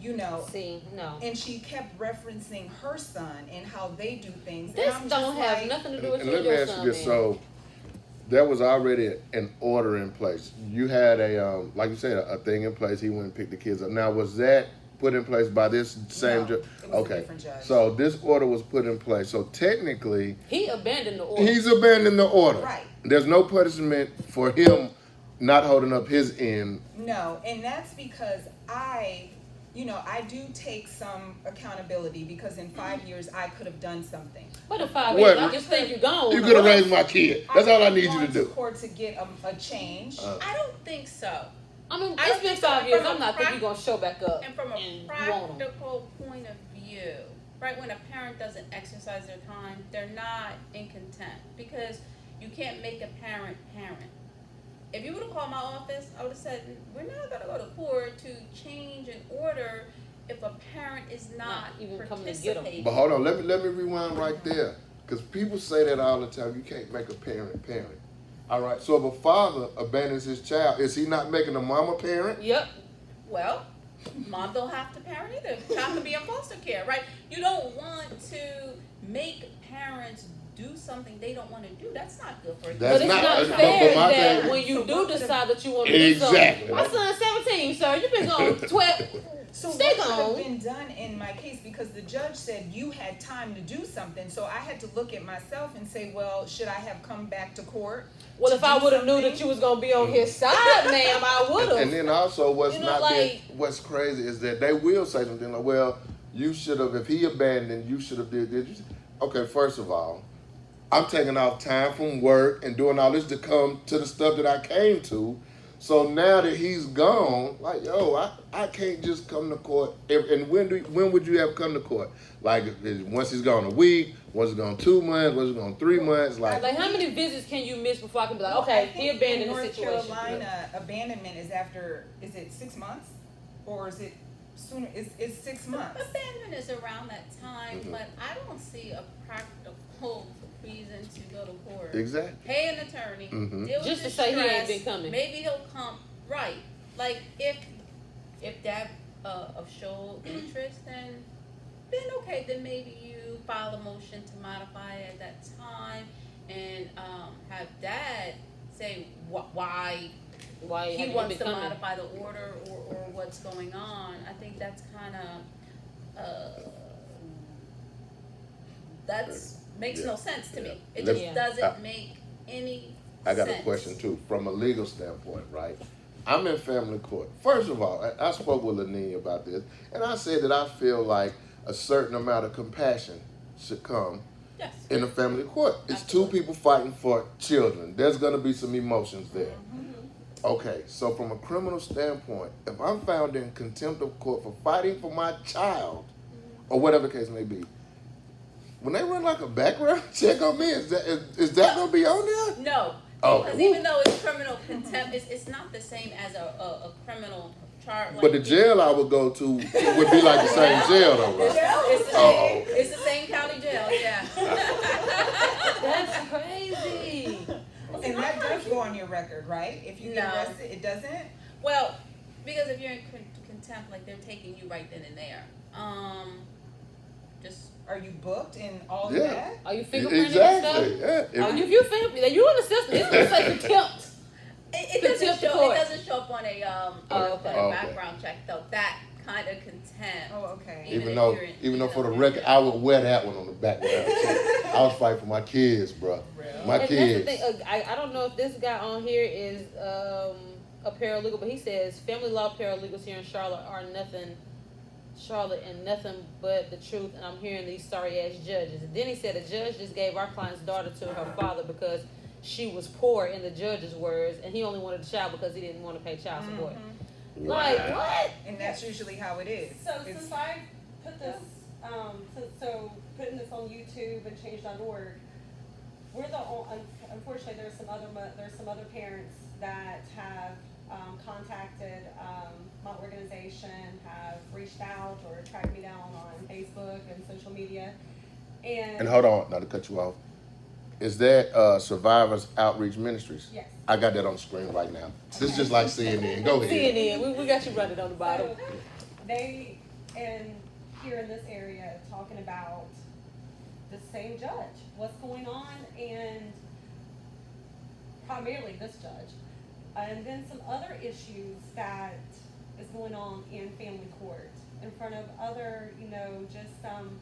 you know. See, no. And she kept referencing her son and how they do things. And This I'm don't just have like, nothing to do with And you let and me your ask son. you this: man. so there was already an order in place. You had a, like you said, a thing in place. He went and picked the kids up. Now, was that put in place by this same No, judge? it was a different judge. So this order was put in place. So technically, He abandoned the order. he's abandoned the order. Right. There's no punishment for him not holding up his end. No, and that's because I do take some accountability because in 5 years I could have done something. What in 5 What? years? I just think you're gone. You could have raised my kid. That's all I need you to gone do. court to get a change. I don't think so. I mean, I it's don't been think so. 5 years. From a I'm not thinking you're going to show back up. And from a you want 'em. practical point of view, right, when a parent doesn't exercise their time, they're not in contempt because you can't make a parent parent. If you would have called my office, I would have said, we're not going to go to court to change an order if a parent is not even coming to get 'em. participating. But hold on, let me rewind right there, because people say that all the time. You can't make a parent parent. All right. So if a father abandons his child, is he not making the mom a parent? Yep. Well, mom don't have to parent either. Child can be in foster care, right? You don't want to make parents do something they don't want to do. That's not good for you. That's But it's not- not but fair my that thing- when you So do what the- decide that you want to do Exactly. something. My son's 17, sir. You've been going 12. So Stay what could have gone. been done in my case, because the judge said you had time to do something, so I had to look at myself and say, well, should I have come back to court? Well, to if I do would have knew something? that you was gonna be on his side, ma'am, I would have. And then also, what's You know, not like- what's crazy is that they will say something like, "Well, you should have. If he abandoned, you should have did this." Okay, first of all, I'm taking off time from work and doing all this to come to the stuff that I came to. So now that he's gone, like, yo, I can't just come to court. And when would you have come to court? Like, once he's gone a week, once he's gone 2 months, once he's gone 3 months, like how many visits can you miss before I can be like, Well, okay, I think he abandoned in the North situation. Carolina, abandonment is after, is it 6 months? Or is it sooner? It's 6 months. Abandonment is around that time, Mhm. but I don't see a practical reason to go to court. exactly. Pay an attorney, Mhm. deal with Just the to say he ain't stress. been coming. Maybe he'll come. Right. Like if that of show interest, then okay, then maybe you file a motion to modify it at that time, and have dad say why Why he haven't wants been to coming? modify the order or what's going on. I think that's kind of that's makes Yeah. no sense to Yeah. me. It Let- just Yeah. doesn't make any I got sense. a question too, from a legal standpoint, right? I'm in family court. First of all, I spoke with Lanier about this, and I said that I feel like a certain amount of compassion should come Yes. in a family court. It's two Absolutely. people fighting for children. There's gonna be some emotions there. Mm-hmm. Okay, so from a criminal standpoint, if I'm found in contempt of court for fighting for my child, or whatever the case may be, when they run like a background check on me, is that gonna be on there? No. Oh, Because woo. even though it's criminal contempt, it's not the same as a criminal charge. But the jail I would go to would be like the same jail though, right? It's the Oh, same. okay. It's the same county jail. Yeah. That's crazy. And that does go on your record, right? If you get No. arrested, it doesn't? Well, because if you're in contempt, like they're taking you right then and there. Just Are you booked and all of Yeah. that? Are you fingerprinting Exactly. and Yeah. stuff? If you fingerprint, you in the system. It's gonna say contempt. it doesn't Contempt show. of court. It doesn't show up on a okay. on a Okay. background check though. That kind of contempt. Oh, okay. Even Even if though, you're in- even though for the you know, record, I would wear that one on the background check. I was fighting for my kids, bro. My And that's the kids. thing. I don't know if this guy on here is a paralegal, but he says family law paralegals here in Charlotte are nothing. Charlotte and nothing but the truth, and I'm hearing these sorry ass judges. And then he said a judge just gave our client's daughter to her father because she was poor, in the judge's words, and he only wanted the child because he didn't want to pay child support. Like what? And that's usually how it is. So It's- since I put this, so putting this on YouTube and Change.org, we're the unfortunately there's some other parents that have contacted my organization, have reached out or tracked me down on Facebook and social media, And hold on, not to cut you off. Is that Survivors Outreach Ministries? Yes. I got that on the screen right now. This is just like CNN. Go ahead. CNN, we got you running on the bottom. So they, and here in this area, talking about the same judge, what's going on, and primarily this judge, and then some other issues that is going on in family court in front of other,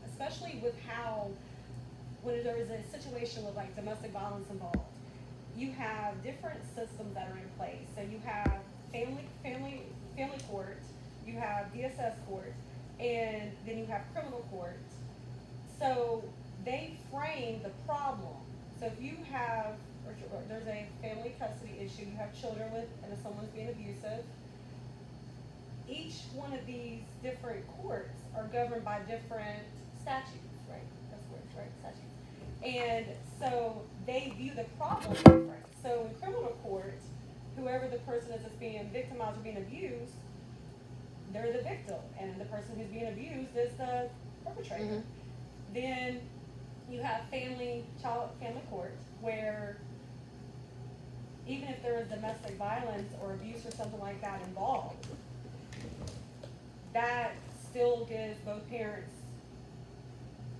especially with how, when there is a situation with like domestic violence involved, you have different systems that are in place. So you have family court, you have DSS court, and then you have criminal court. So they frame the problem. So if you have, or there's a family custody issue, you have children with, and if someone's being abusive, each one of these different courts are governed by different statutes, right? That's words, right? Statutes. And so they view the problem different. So in criminal court, whoever the person is that's being victimized or being abused, they're the victim, and the person who's being abused is the perpetrator. Then you have family court, where even if there is domestic violence or abuse or something like that involved, that still gives both parents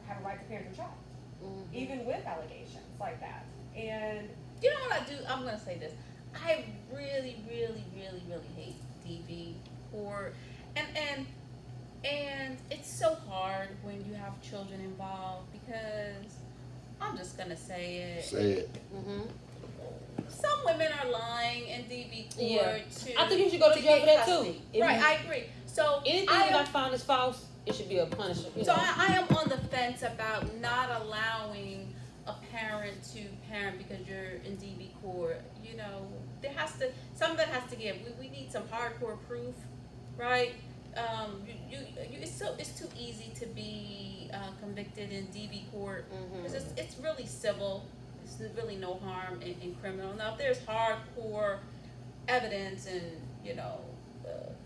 have a right to parent their child, even with allegations like that. And You know what I do? I'm gonna say this. I really, really, really, really hate DV court, and it's so hard when you have children involved because I'm just gonna say it. Say it. Some women are lying in DV court. Yeah. To I think you should go to to jail for get that too. custody. If Right, you- I agree. So Anything that I find is false, it should be a punishment. You So know? I am on the fence about not allowing a parent to parent because you're in DV court. You know, there has to, some of it has to give. We need some hardcore proof, right? It's too easy to be convicted in DV court because it's really civil. There's really no harm in criminal. Now, if there's hardcore evidence and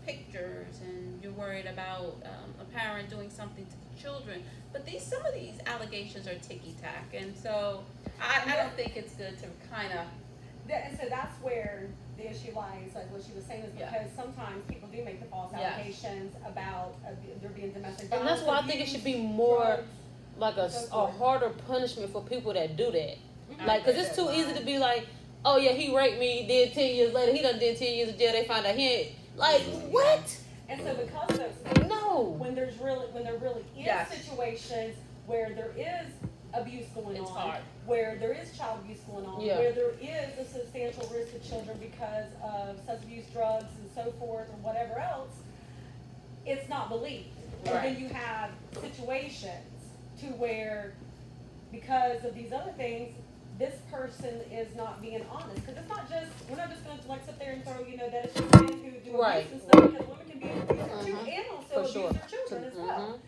pictures, and you're worried about a parent doing something to the children, but some of these allegations are ticky tack, and so I don't think it's good to kind of. And so that's where the issue lies, like what she was saying, is because sometimes people do make the false allegations about there being domestic violence. And that's why I think it should be more like a harder punishment for people that do that. Like, because it's too easy to be like, oh yeah, he raped me, did 10 years later, he done did 10 years in jail, they find out he ain't. Like, what? And so because of those things, No. when there really is situations where there is abuse going It's on, hard. where there is child abuse going on, where there is a substantial risk to children because of substance abuse, drugs, and so forth, or whatever else, it's not believed. And then you have situations to where, because of these other things, this person is not being honest. Because it's not just, we're not just going to like sit there and throw, that it's just men who do abuse and stuff, because women can be abusive too, and also abuse their children as well.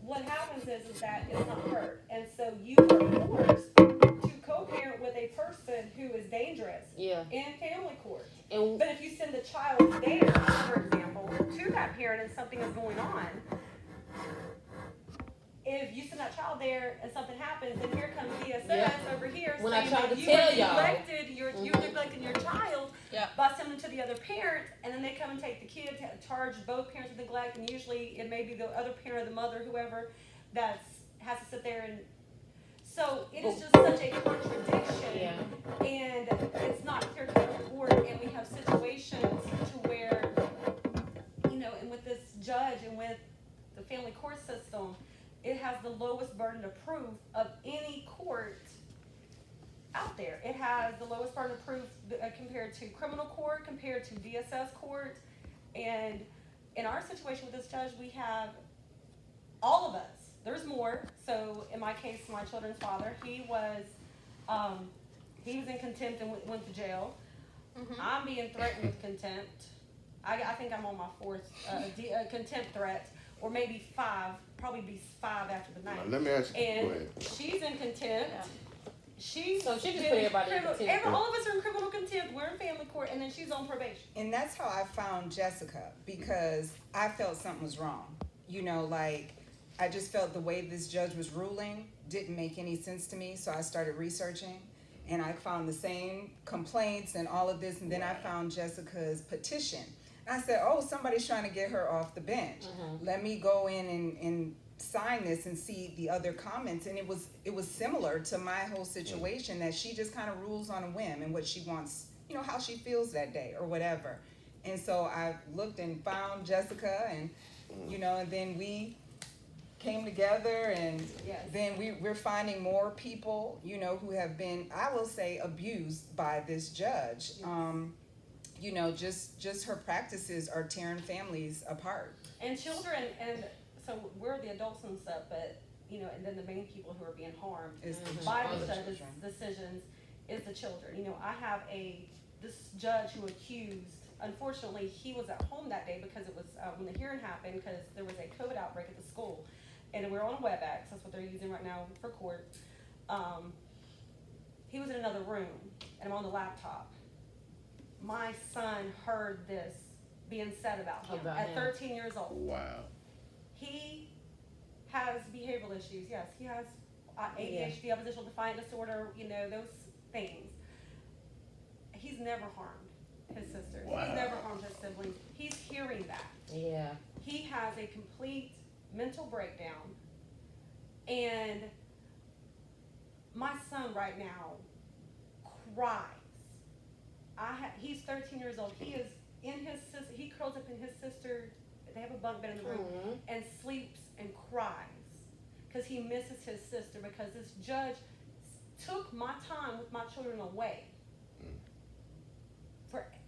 What happens is that it's not heard. And so you are forced to co-parent with a person who is dangerous in family court. But if you send the child there, for example, to that parent and something is going on, if you send that child there and something happens, then here comes DSS over here When saying I tried that to you tell have y'all. neglected you're neglecting your child by sending them to the other parent, and then they come and take the kid, charge both parents with neglect, and usually it may be the other parent, the mother, whoever, that has to sit there and. So it is just such a contradiction, and it's not clear to the court, and we have situations to where, and with this judge and with the family court system, it has the lowest burden of proof of any court out there. It has the lowest burden of proof compared to criminal court, compared to DSS court, and in our situation with this judge, we have all of us. There's more. So in my case, my children's father, he was in contempt and went to jail. I'm being threatened with contempt. I think I'm on my fourth contempt threat, or maybe 5, probably be 5 after the night. Let me ask you. And Go ahead. she's in contempt. So she just put everybody in contempt. All of us are in criminal contempt. We're in family court, and then she's on probation. And that's how I found Jessica, because I felt something was wrong. I just felt the way this judge was ruling didn't make any sense to me, so I started researching, and I found the same complaints and all of this, and then I found Jessica's petition. And I said, oh, somebody's trying to get her off the bench. Let me go in and sign this and see the other comments, and it was similar to my whole situation, that she just kind of rules on a whim and what she wants, how she feels that day or whatever. And so I looked and found Jessica, and and then we came together, and then we're finding more people who have been, I will say, abused by this judge. Just her practices are tearing families apart. And children, and so we're the adults and stuff, but and then the main people who are being harmed by the judge's decisions is the children. I have this judge who accused. Unfortunately, he was at home that day because it was when the hearing happened, because there was a COVID outbreak at the school, and we're on WebEx. That's what they're using right now for court. He was in another room, and I'm on the laptop. My son heard this being said about him at 13 years old. Wow. He has behavioral issues. Yes, he has ADHD, oppositional defiant disorder, those things. he's never harmed his sisters. Wow. He's never harmed his siblings. He's hearing that. Yeah. He has a complete mental breakdown. And my son right now cries. He's 13 years old. He is in his sister. He curls up in his sister. They have a bunk bed in the room and sleeps and cries because he misses his sister because this judge took my time with my children away.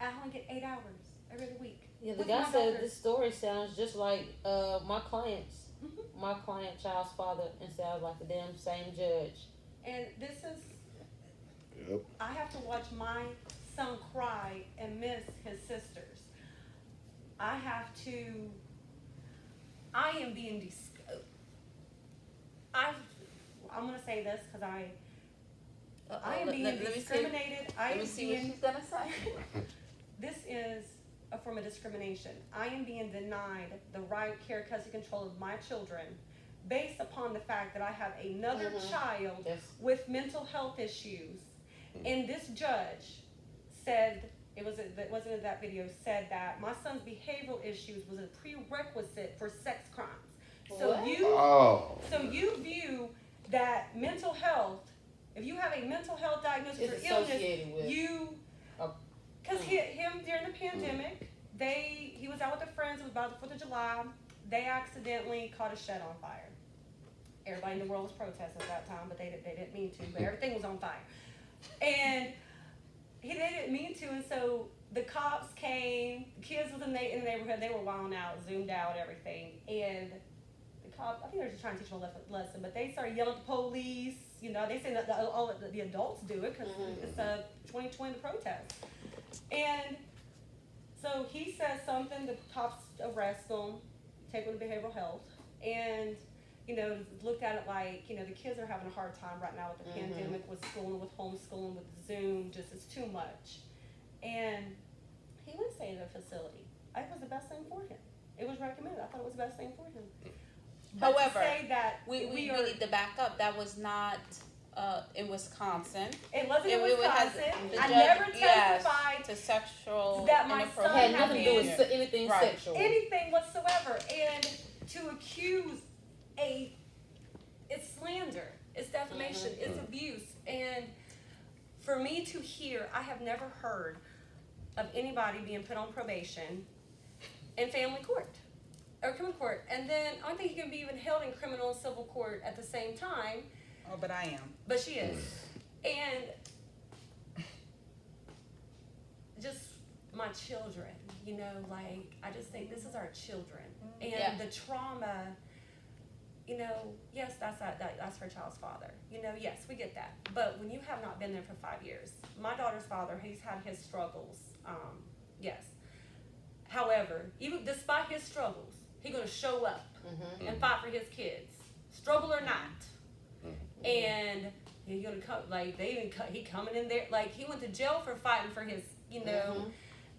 I only get 8 hours every other week. Yeah, the with guy my said daughters. this story sounds just like my client's. Mhm. My client child's father, and sounds like the damn same judge. And this is, Yep. I have to watch my son cry and miss his sisters. I am being I'm gonna say this because I am being discriminated. I Let me am see what being, she's gonna say. this is a form of discrimination. I am being denied the right, care, custody, control of my children based upon the fact that I have another child Yes. with mental health issues. And this judge said, wasn't in that video, said that my son's behavioral issues was a prerequisite for sex crimes. So What? so you view that mental health, if you have a mental health diagnosis It's or illness, associated with because him during the pandemic, he was out with a friends, it was about the 4th of July, they accidentally caught a shed on fire. Everybody in the world was protesting at that time, but they didn't mean to, but everything was on fire. And they didn't mean to, and so the cops came, the kids was in the neighborhood, they were wilding out, zoomed out, everything, and the cops, I think they were just trying to teach them a lesson, but they started yelling at the police, they say that all the adults do it, because it's a 2020 protest. And so he says something, the cops arrest him, take him to behavioral health, and looked at it like, the kids are having a hard time right now with the pandemic, with schooling, with homeschooling, with Zoom, just it's too much. And he would stay in a facility. I think it was the best thing for him. It was recommended. I thought it was the best thing for him. But However, to say that we need to back up. That was not in Wisconsin. it wasn't in It has- Wisconsin. the I judge- never yes, testified to sexual that my son inappropriate Had nothing to do behavior. with anything Right. sexual. anything whatsoever. And to accuse it's slander, it's defamation, it's abuse. And for me to hear, I have never heard of anybody being put on probation in family court or criminal court. And then I don't think you can be even held in criminal and civil court at the same time, Oh, but I am. but she is. And just my children, I just think this is our children. And Yeah. the trauma, yes, that's her child's father. Yes, we get that. But when you have not been there for 5 years, my daughter's father, he's had his struggles, yes. However, even despite his struggles, he's gonna show up and fight for his kids, struggle or not. And he's gonna come, he coming in there, he went to jail for fighting for his,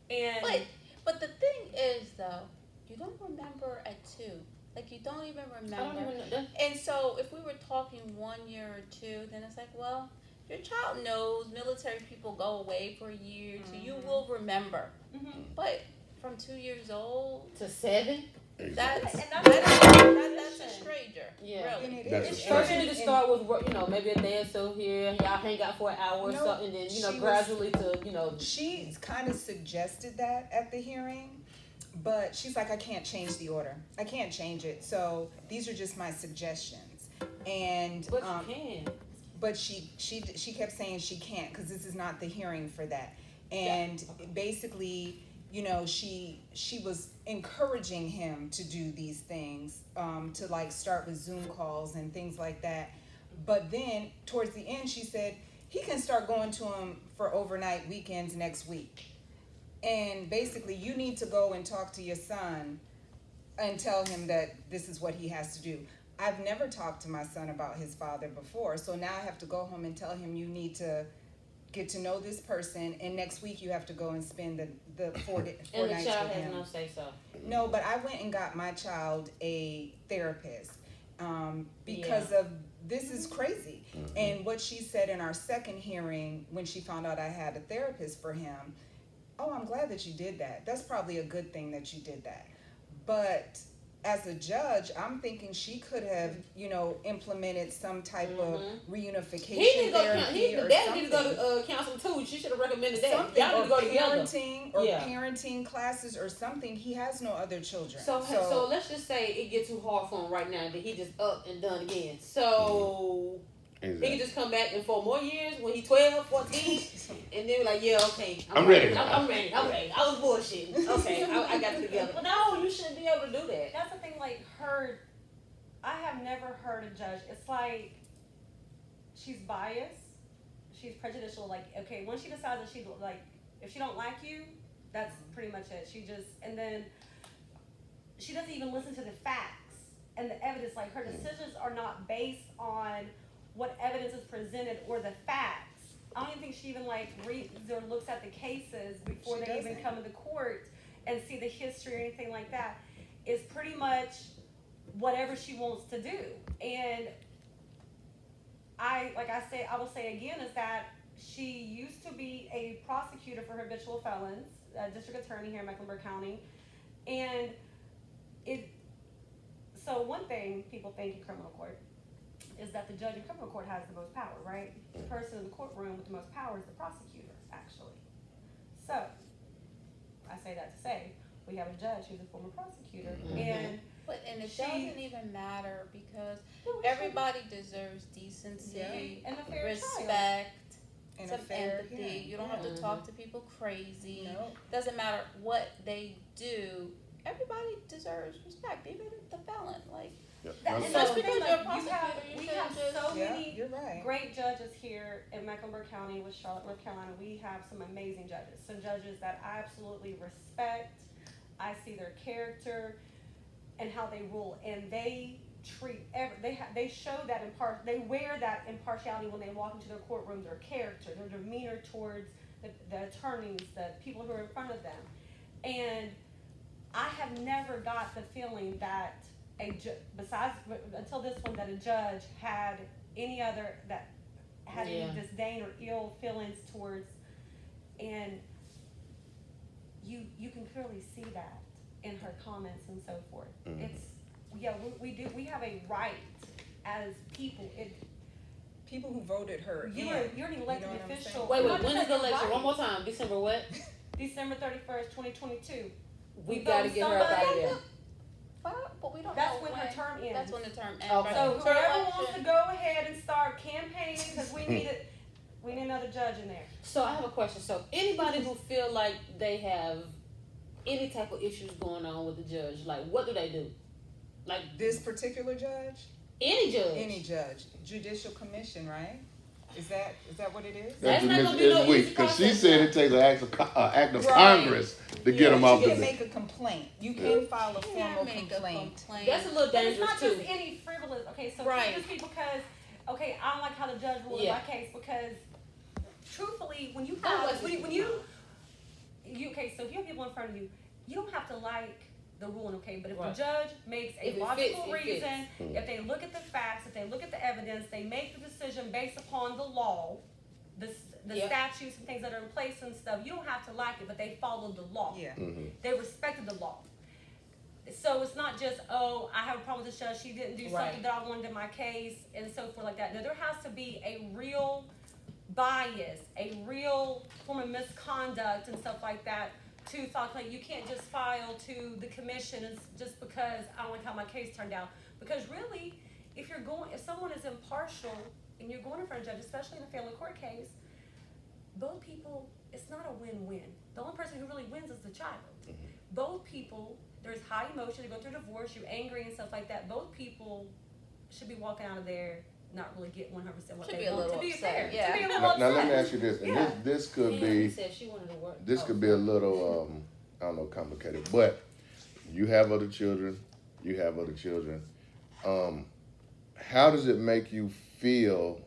and. But the thing is, though, you don't remember at 2. You don't even remember. I don't even know. And so if we were talking 1 year or 2, then it's well, your child knows military people go away for a year or 2. You will remember. But from 2 years old To 7? that's And that's a stranger. Yeah. Really. And it That's is. a First, you And- need to start with, maybe a day or so here. Y'all hang out for an hour or No, something, and then, she was- gradually to, She kind of suggested that at the hearing, but she's like, I can't change the order. I can't change it. So these are just my suggestions. And But you can. but she kept saying she can't because this is not the hearing for that. And basically, she was encouraging him to do these things, to start with Zoom calls and things like that. But then towards the end, she said he can start going to him for overnight weekends next week. And basically, you need to go and talk to your son and tell him that this is what he has to do. I've never talked to my son about his father before, so now I have to go home and tell him you need to get to know this person, and next week you have to go and spend the 4 And nights the child with has him. no say so. No, but I went and got my child a therapist because of this is crazy. And what she said in our second hearing when she found out I had a therapist for him, oh, I'm glad that you did that. That's probably a good thing that you did that. But as a judge, I'm thinking she could have, implemented some type of reunification He need to go. therapy The or dad something. need to go to counseling too. She should have recommended that. Something, Y'all need or to go together. parenting, or Yeah. parenting classes or something. He has no other children. So let's just say it gets too hard for him right now that he just up and done again. So Exactly. he can just come back in 4 more years when he's 12, 14, and then be like, yeah, okay, I'm ready. I'm ready. I was bullshitting. Okay, I got it together. But no, you shouldn't be able to do that. That's the thing, like, I have never heard a judge, it's like, she's biased, she's prejudicial, like, okay, once she decides that she, like, if she don't like you, that's pretty much it. And then, she doesn't even listen to the facts and the evidence, like, her decisions are not based on what evidence is presented or the facts. I don't even think she even, like, reads or looks at the cases before they even come into court and see the history or anything like that. It's pretty much whatever she wants to do. And I will say again, is that she used to be a prosecutor for habitual felons, a district attorney here in Mecklenburg County. And so one thing people think in criminal court is that the judge in criminal court has the most power, right? The person in the courtroom with the most power is the prosecutor, actually. So, I say that to say, we have a judge who's a former prosecutor, and it she- doesn't even matter because everybody deserves decency, and a fair respect, And some a fair empathy. hearing. You don't have to talk to people crazy. No. Doesn't matter what they do. Everybody deserves respect, even the felon. Like, Yeah. And So- that's the thing, because you're a like, prosecutor, we you have shouldn't so Yeah, many you're right. great judges here in Mecklenburg County with Charlotte, North Carolina. We have some amazing judges, some judges that I absolutely respect. I see their character and how they rule, and they treat they show that they wear that impartiality when they walk into their courtroom. Their character, their demeanor towards the attorneys, the people who are in front of them, and I have never got the feeling that besides until this one, that a judge had any disdain or ill feelings towards, and you can clearly see that in her comments and so forth. We have a right as people. People who voted her You're an elected what I'm official. saying? Wait, when is the election? One more time. December what? December 31st, 2022. We gotta get her up out of there. but we don't That's know when her term ends. That's when the term ends. Okay. right? So For whoever election- wants to go ahead and start campaigning, because we need another judge in there. So I have a question. So anybody who feel like they have any type of issues going on with the judge, like what do they do? Like This particular judge? any judge. Any judge. Judicial commission, right? Is that what it is? That's not That's gonna be no weak easy because she process, said though. it takes an act of Right. Congress to get them But off you the can make a complaint. You can file a formal complaint. That's a little But it's dangerous not too. just any frivolous. Okay, so Right. just because, okay, I don't like how the judge ruled Yeah. my case because, truthfully, when you Don't have waste when people's you, time. okay, so if you have people in front of you, you don't have to like the ruling, okay, but if Right. the judge makes If a it logical fits, it reason, if they look at the facts, if they look at the evidence, they make the decision based upon the law, the Yep. statutes and things that are in place and stuff, you don't have to like it, but they followed the law. Yeah. They respected the law. So it's not just, oh, I have a problem with the judge, she didn't do something Right. that I wanted in my case, and so forth like that. No, there has to be a real bias, a real form of misconduct and stuff like that to thought, like, you can't just file to the commission just because I don't like how my case turned out. Because really, if someone is impartial and you're going in front of a judge, especially in a family court case, both people, it's not a win-win. The only person who really wins is the child. Both people, there's high emotion, they go through divorce, you're angry and stuff like that. Both people should be walking out of there not really getting 100% what Should they be a want. little To be upset, fair, yeah. to be a little Now upset. let me ask you this, and Yeah. this could She be said she wanted to work. this could be a little I don't know, complicated, but you have other children, how does it make you feel,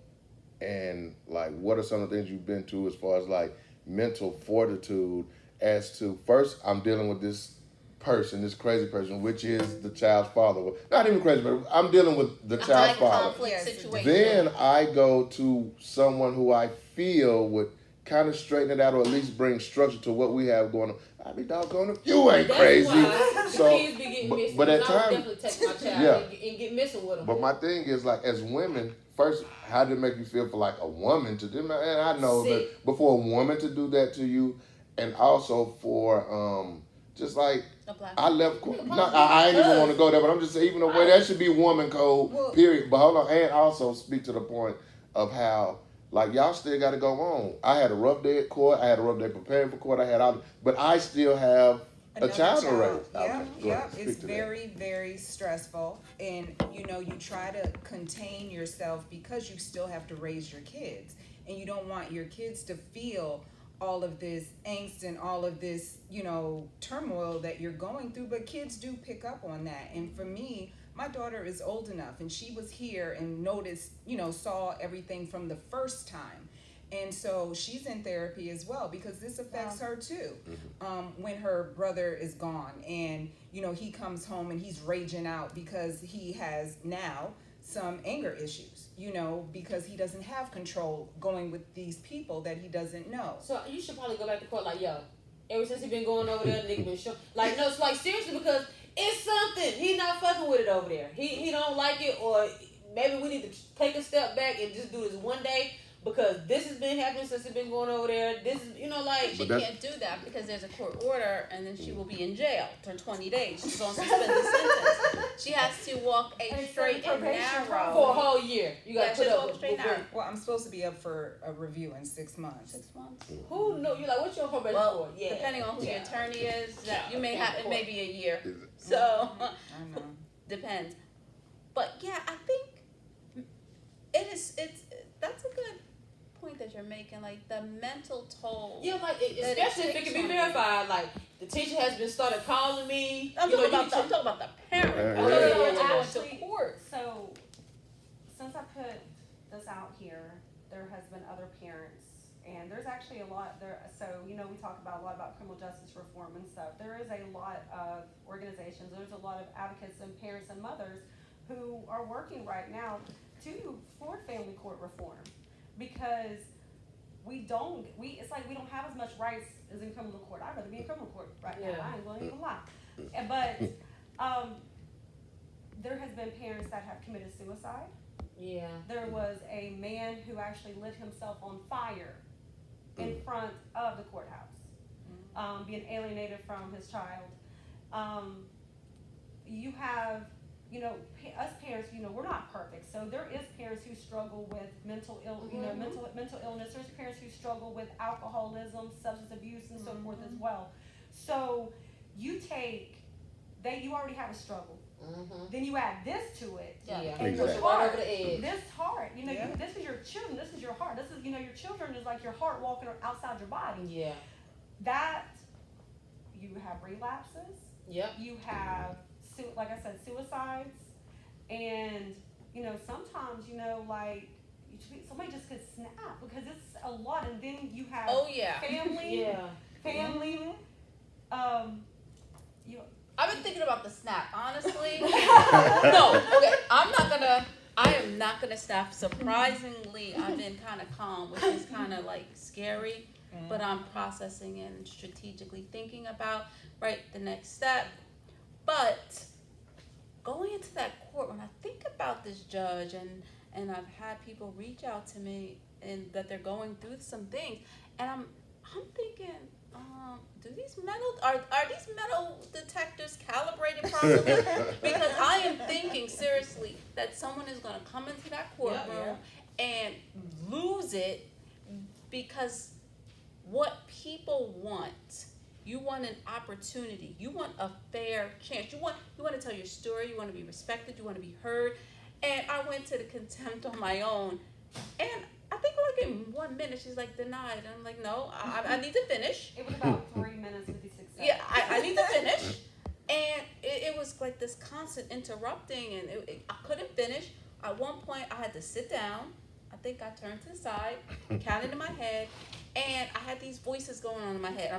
and like what are some of the things you've been through as far as like mental fortitude as to, first I'm dealing with this person, this crazy person, which is the child's father. Not even crazy, but I'm dealing with the A high child's father. conflict Yes. situation. Then I go to someone who I feel would kind of straighten it out or at least bring structure to what we have going on. I be doggone if you ain't That's crazy. why So, the kids be getting missing. but at I would times, definitely take my child yeah. and get missing with them. But my thing is like, as women, first, how did it make you feel for like a woman to do that? And I know that before a woman to do that to you, and also for just like A black I left. I ain't even want to go there, but I'm just saying, even the way that should be woman code. Period. But hold on, and also speak to the point of how. Like y'all still got to go on. I had a rough day at court. I had a rough day preparing for court. But I still have a child to raise. Yep. It's very, very stressful, and you try to contain yourself because you still have to raise your kids, and you don't want your kids to feel all of this angst and all of this, turmoil that you're going through. But kids do pick up on that, and for me, my daughter is old enough and she was here and noticed, saw everything from the first time. And so she's in therapy as well because this affects her too. When her brother is gone and, he comes home and he's raging out because he has now some anger issues, because he doesn't have control going with these people that he doesn't know. So you should probably go back to court like, yo, ever since he been going over there, nigga been show. Like, no, it's like seriously because it's something. He's not fucking with it over there. He don't like it, or maybe we need to take a step back and just do this one day because this has been happening since it's been going over there. This is, She can't do that because there's a court order and then she will be in jail for 20 days. She's on suspended sentence. She has to walk a straight and narrow. For a whole year. You got to put up walk straight narrow. Well, I'm supposed to be up for a review in 6 months. 6 months. Who know? You're like, what's your probation for? Yeah. Depending on who your attorney is, that you may have, it may be a year. So, I know. depends. But yeah, I think that's a good point that you're making, like the mental toll. Yeah, like especially if it can be verified. Like the teacher has been started calling me. I'm talking about the parent. Actually, court. So since I put this out here, there has been other parents, and there's actually a lot there. So we talk about a lot about criminal justice reform and stuff. There is a lot of organizations. There's a lot of advocates and parents and mothers who are working right now for family court reform. Because it's like we don't have as much rights as in criminal court. I'd rather be in criminal court right now. I ain't gonna even lie. But there has been parents that have committed suicide. Yeah. There was a man who actually lit himself on fire in front of the courthouse, being alienated from his child. You have us parents, we're not perfect. So there is parents who struggle with mental illness. There's parents who struggle with alcoholism, substance abuse, and so forth as well. So you already have a struggle. Then you add this to it. And Exactly. This heart, this is your children. This is your heart. This is, your children is like your heart walking outside your body. Yeah. That you have relapses. Yep. You have, like I said, suicides, and sometimes like somebody just could snap because it's a lot, and then you have family. Family. I've been thinking about the snap, honestly. No, okay, I am not gonna snap. Surprisingly, I've been kind of calm, which is kind of like scary, but I'm processing and strategically thinking about, the next step. But going into that court, when I think about this judge, and I've had people reach out to me and that they're going through some things, and I'm thinking, are these metal detectors calibrated properly? Because I am thinking seriously that someone is going to come into that courtroom and lose it because what people want. You want an opportunity. You want a fair chance. You want to tell your story. You want to be respected. You want to be heard. And I went to the contempt on my own, and I think like in 1 minute she's like denied. And I'm like, no, I need to finish. It was about 3 minutes 56 seconds. Yeah, I need to finish. And it was like this constant interrupting, and I couldn't finish. At one point, I had to sit down. I think I turned to the side, counted in my head, and I had these voices going on in my head.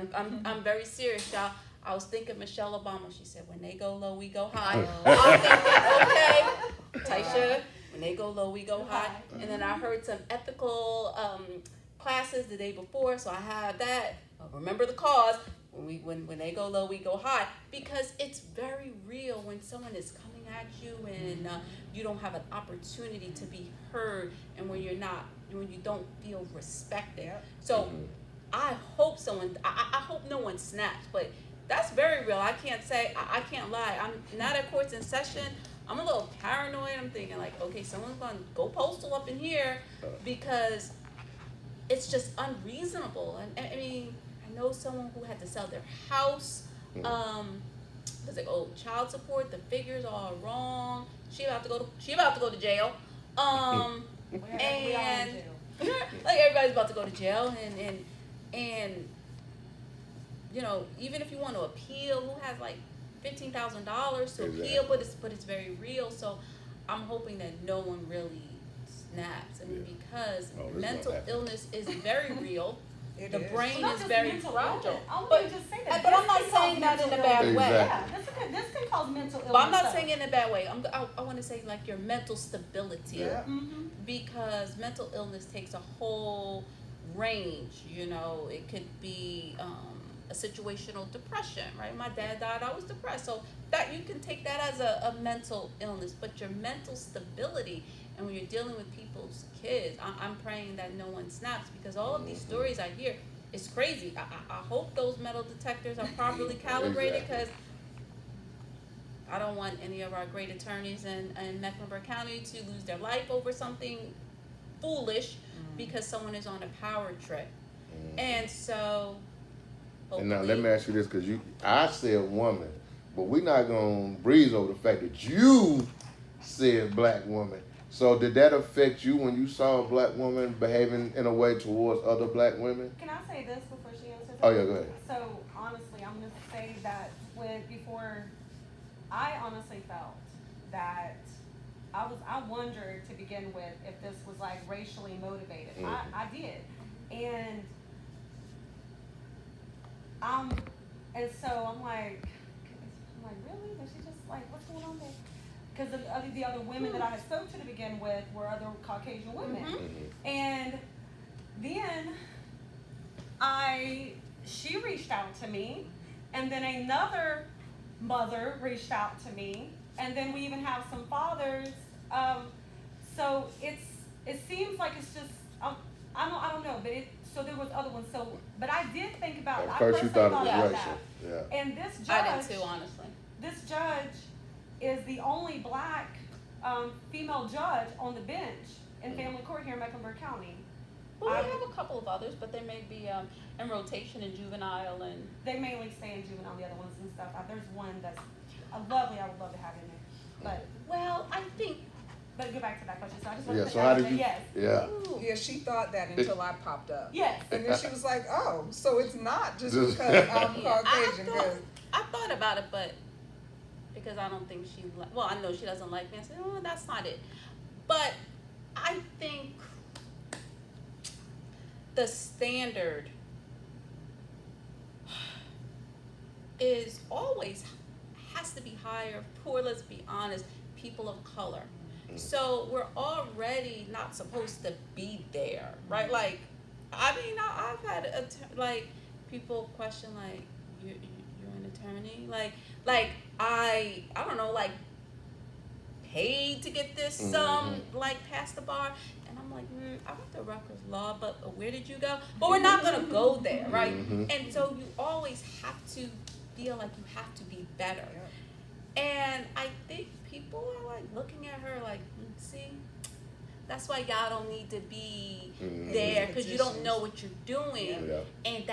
I'm very serious, y'all. I was thinking Michelle Obama. She said, when they go low, we go high. I'm thinking, okay, Taisha, when they go low, we go high. And then I heard some ethical classes the day before, so I have that. Remember the cause. When they go low, we go high, because it's very real when someone is coming at you and you don't have an opportunity to be heard, and when you don't feel respected. So I hope I hope no one snaps, but that's very real. I can't say, I can't lie. I'm now that court's in session, I'm a little paranoid. I'm thinking like, okay, someone's gonna go postal up in here, because it's just unreasonable. And I mean, I know someone who had to sell their house. Was like, oh, child support, the figures are wrong. She about to go to jail. And like everybody's about to go to jail, and you know, even if you want to appeal, who has like $15,000 to appeal, but it's very real. So I'm hoping that no one really snaps. I mean, because mental illness is very real. The brain is very fragile. But I'm not saying that in a bad way. Yeah, this can cause mental illness. But I'm not saying it in a bad way. I want to say like your mental stability. Yeah. Because mental illness takes a whole range. You know, it could be a situational depression, right? My dad died, I was depressed. So that you can take that as a mental illness, but your mental stability, and when you're dealing with people's kids, I'm praying that no one snaps, because all of these stories I hear is crazy. I hope those metal detectors are properly calibrated, because I don't want any of our great attorneys in Mecklenburg County to lose their life over something foolish because someone is on a power trip. And so and now let me ask you this, because I said woman, but we're not going to breeze over the fact that you said black woman. So did that affect you when you saw a black woman behaving in a way towards other black women? Can I say this before she answers? Oh yeah, go ahead. So honestly, I'm gonna say that I honestly felt that I wondered to begin with if this was like racially motivated. I did, and so I'm like really? Did she just like, what's going on there? Because the other women that I had spoke to begin with were other Caucasian women. And then she reached out to me, and then another mother reached out to me, and then we even have some fathers. So it seems like it's just, I don't know, but so there was other ones. So, but I did think about it. At first you thought it was racial. Yeah. And this judge, I did too, honestly. This judge is the only black female judge on the bench in family court here in Mecklenburg County. Well, we have a couple of others, but they may be in rotation in juvenile, and they mainly stay in juvenile, the other ones and stuff. There's one that's lovely, I would love to have in there. But well, I think. But go back to that question. So I just want to so how did you? Yes. Yeah. Yeah, she thought that until I popped up. Yes. And then she was like, "Oh, so it's not just because I'm Caucasian." I thought about it, but because I don't think well, I know she doesn't like me. I said, "Oh, that's not it." But I think the standard is always has to be higher for, let's be honest, people of color. So we're already not supposed to be there, right? Like, I mean, I've had like people question like, you're an attorney, like I don't know, like paid to get this like past the bar, and I'm like, I went to Rutgers Law, but where did you go? But we're not gonna go there, right? And so you always have to feel like you have to be better. And I think people are like looking at her like, see, that's why y'all don't need to be there, because you don't know what you're doing. And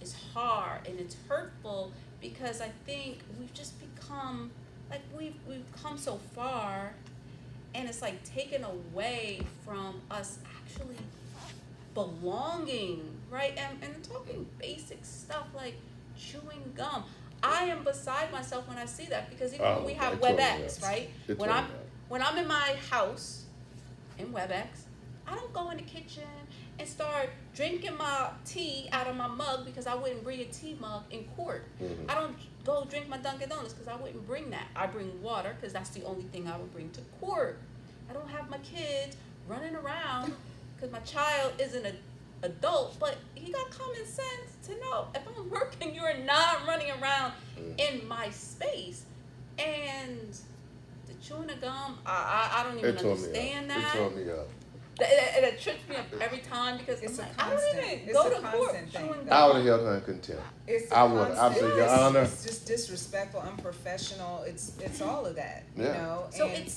it's hard and it's hurtful, because I think we've just become like we've come so far, and it's like taken away from us actually belonging, right? And talking basic stuff like chewing gum. I am beside myself when I see that, because even when we have WebEx, right? When I'm in my house in WebEx, I don't go in the kitchen and start drinking my tea out of my mug because I wouldn't bring a tea mug in court. I don't go drink my Dunkin' Donuts because I wouldn't bring that. I bring water because that's the only thing I would bring to court. I don't have my kids running around because my child isn't an adult, but he got common sense to know if I'm working, you're not running around in my space. And the chewing of gum, I don't even understand that. It tore me up. It trips me up every time because It's I'm a like, I don't even constant- go it's to a court constant thing. chewing I would gum. have held her in contempt. It's I would. I said, Your Honor. It's just disrespectful, unprofessional. It's all of that, you Yeah. know. So and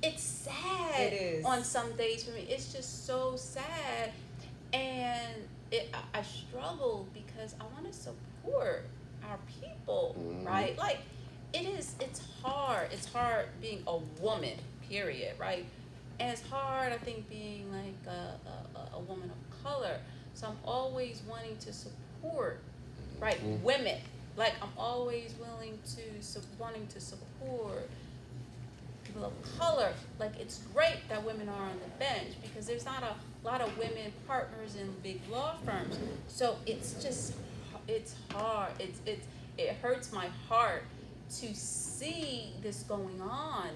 it's sad. It is. On some days for me. It's just so sad, and I struggle because I want to support our people, right? Like it's hard. It's hard being a woman, period, right? And it's hard, I think, being like a woman of color. So I'm always wanting to support, right, women. Like I'm always wanting to support people of color. Like it's great that women are on the bench because there's not a lot of women partners in big law firms. So it's hard. It hurts my heart to see this going on,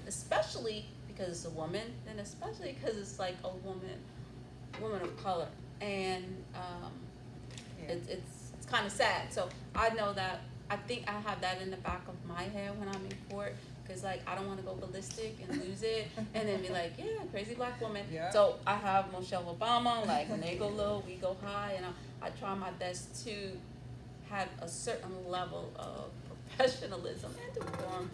especially because it's a woman, and especially because it's like a woman of color, and it's kind of sad. So I know that I think I have that in the back of my head when I'm in court. Cause like I don't want to go ballistic and lose it, and then be like, yeah, crazy black woman. Yeah. So I have Michelle Obama. Like when they go low, we go high, and I try my best to have a certain level of professionalism and decorum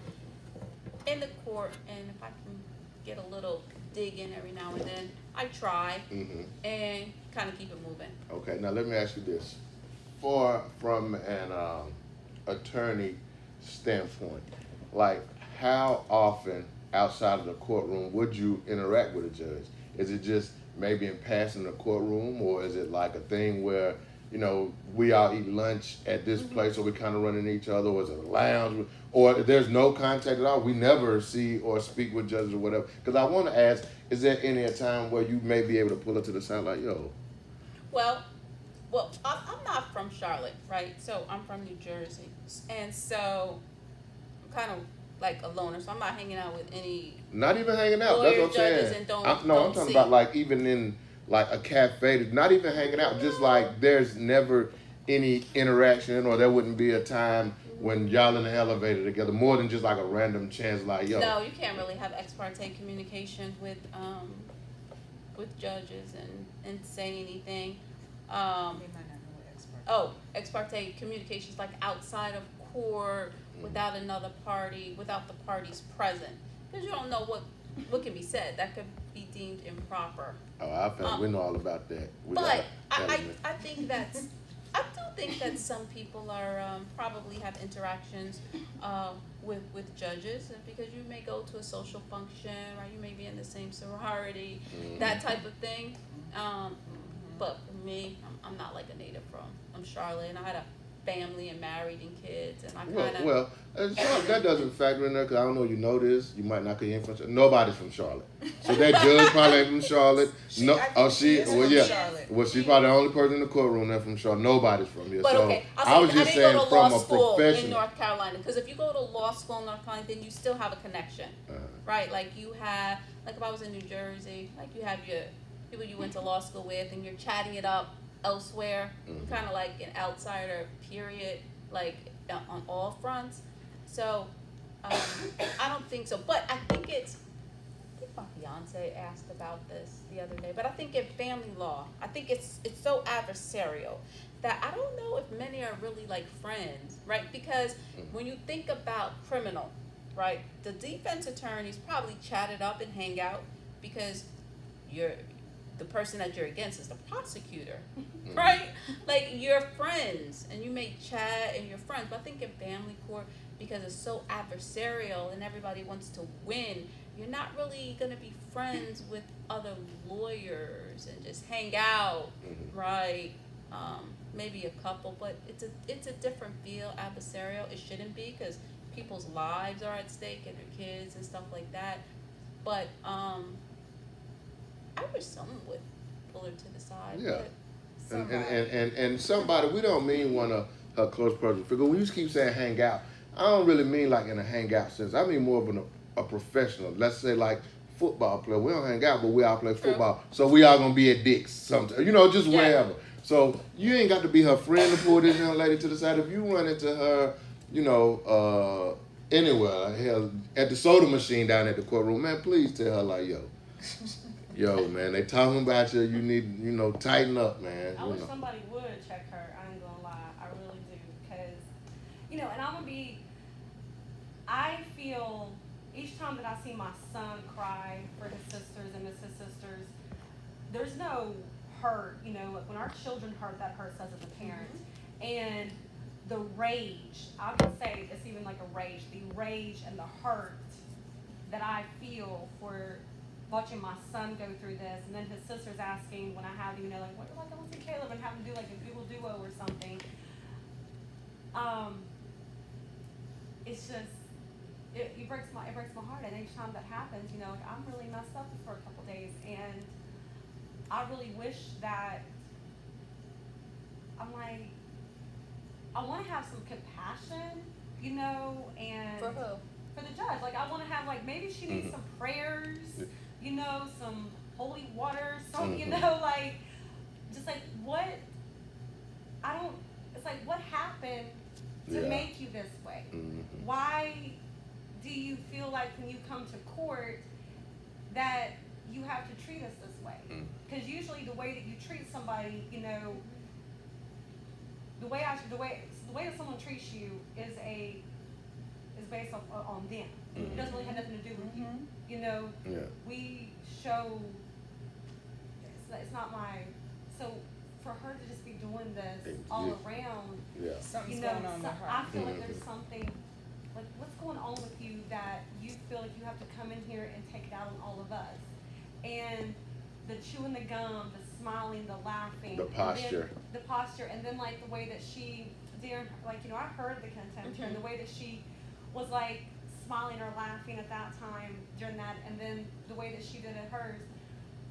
in the court. And if I can get a little dig in every now and then, I try and kind of keep it moving. Okay, now let me ask you this: from an attorney standpoint, like, how often outside of the courtroom would you interact with a judge? Is it just maybe in passing the courtroom, or is it like a thing where, you know, we all eat lunch at this place, or we kind of run into each other, or is it a lounge, or there's no contact at all? We never see or speak with judges or whatever. Because I want to ask, is there any time where you may be able to pull it to the side like, yo? Well, I'm not from Charlotte, right? So I'm from New Jersey, and so I'm kind of like a loner. So I'm not hanging out with any. Not even hanging out. Lawyer, That's what I'm judges, saying. and don't I'm talking see. about like even in like a cafe, not even hanging out. Just like there's never any interaction, or there wouldn't be a time when y'all in the elevator together, more than just like a random chance, like, yo. No, you can't really have ex parte communication with judges and say anything. they might not know what expert. Oh, ex parte communications like outside of court, without another party, without the parties present, because you don't know what can be said. That could be deemed improper. Oh, I found we know all about that. But I think that's. I do think that some people are probably have interactions with judges, because you may go to a social function, right? You may be in the same sorority, that type of thing. But for me, I'm not like a native from Charlotte, and I had a family and married and kids, and I kind of. Well, that doesn't factor in there, because I don't know, you know this, you might not get in from Charlotte. Nobody's from Charlotte. So that judge probably ain't from Charlotte. She's probably the only person in the courtroom that's from Charlotte. Nobody's from here. But so okay, I was just saying go to from law a school professional. in North Carolina, because if you go to law school in North Carolina, then you still have a connection, right? Like you have, like if I was in New Jersey, like you have your people you went to law school with, and you're chatting it up elsewhere, kind of like an outsider, period, like on all fronts. So I don't think so, but I think my fiance asked about this the other day, but I think in family law, I think it's so adversarial that I don't know if many are really like friends, right? Because when you think about criminal, right, the defense attorneys probably chat it up and hang out, because the person that you're against is the prosecutor, right? Like you're friends, and you may chat and you're friends. But I think in family court, because it's so adversarial and everybody wants to win, you're not really gonna be friends with other lawyers and just hang out, right? Maybe a couple, but it's a different feel, adversarial. It shouldn't be, because people's lives are at stake and their kids and stuff like that. But I wish someone would pull her to the side. Yeah. But And somebody, we don't mean one of her close personal figure. When you keep saying hang out, I don't really mean like in a hangout sense. I mean more of a professional. Let's say like football player. We don't hang out, but we all play football. So we all gonna be at Dick's sometime. You know, just wherever. So you ain't got to be her friend to pull this young lady to the side. If you run into her, you know, anywhere, hell, at the soda machine down at the courtroom, man, please tell her like, yo, man, they talking about you. You need, you know, tighten up, man. I you wish know. somebody would check her. I ain't gonna lie. I really do. Because, you know, and I feel each time that I see my son cry for his sisters and miss his sisters, there's no hurt, you know, like when our children hurt, that hurts us as a parent. And the rage, I would say it's even like a rage, the rage and the hurt that I feel for watching my son go through this, and then his sister's asking when I have, you know, like, what, like, I want to see Caleb, and have him do like a Google Duo or something. It's just, it breaks my heart, and each time that happens, you know, like, I'm really messed up for a couple days, and I really wish that, I'm like, I want to have some compassion, you know, and for who? for the judge. Like, I want to have, like, maybe she needs some prayers, you know, some holy water, some, you know, like, just like, what, it's like, what happened to make you this way? Why do you feel like when you come to court that you have to treat us this way? Because usually the way that you treat somebody, you know, the way that someone treats you is based on them. It doesn't really have nothing to do with you. You know, we show. It's not my. So for her to just be doing this all around, Something's you know, going on with her. I feel like there's something. Like, what's going on with you that you feel like you have to come in here and take it out on all of us? And the chewing the gum, the smiling, the laughing, The posture. and then like the way that she, like, you know, I heard the contempt and the way that she was like smiling or laughing at that time during that, and then the way that she did it hers.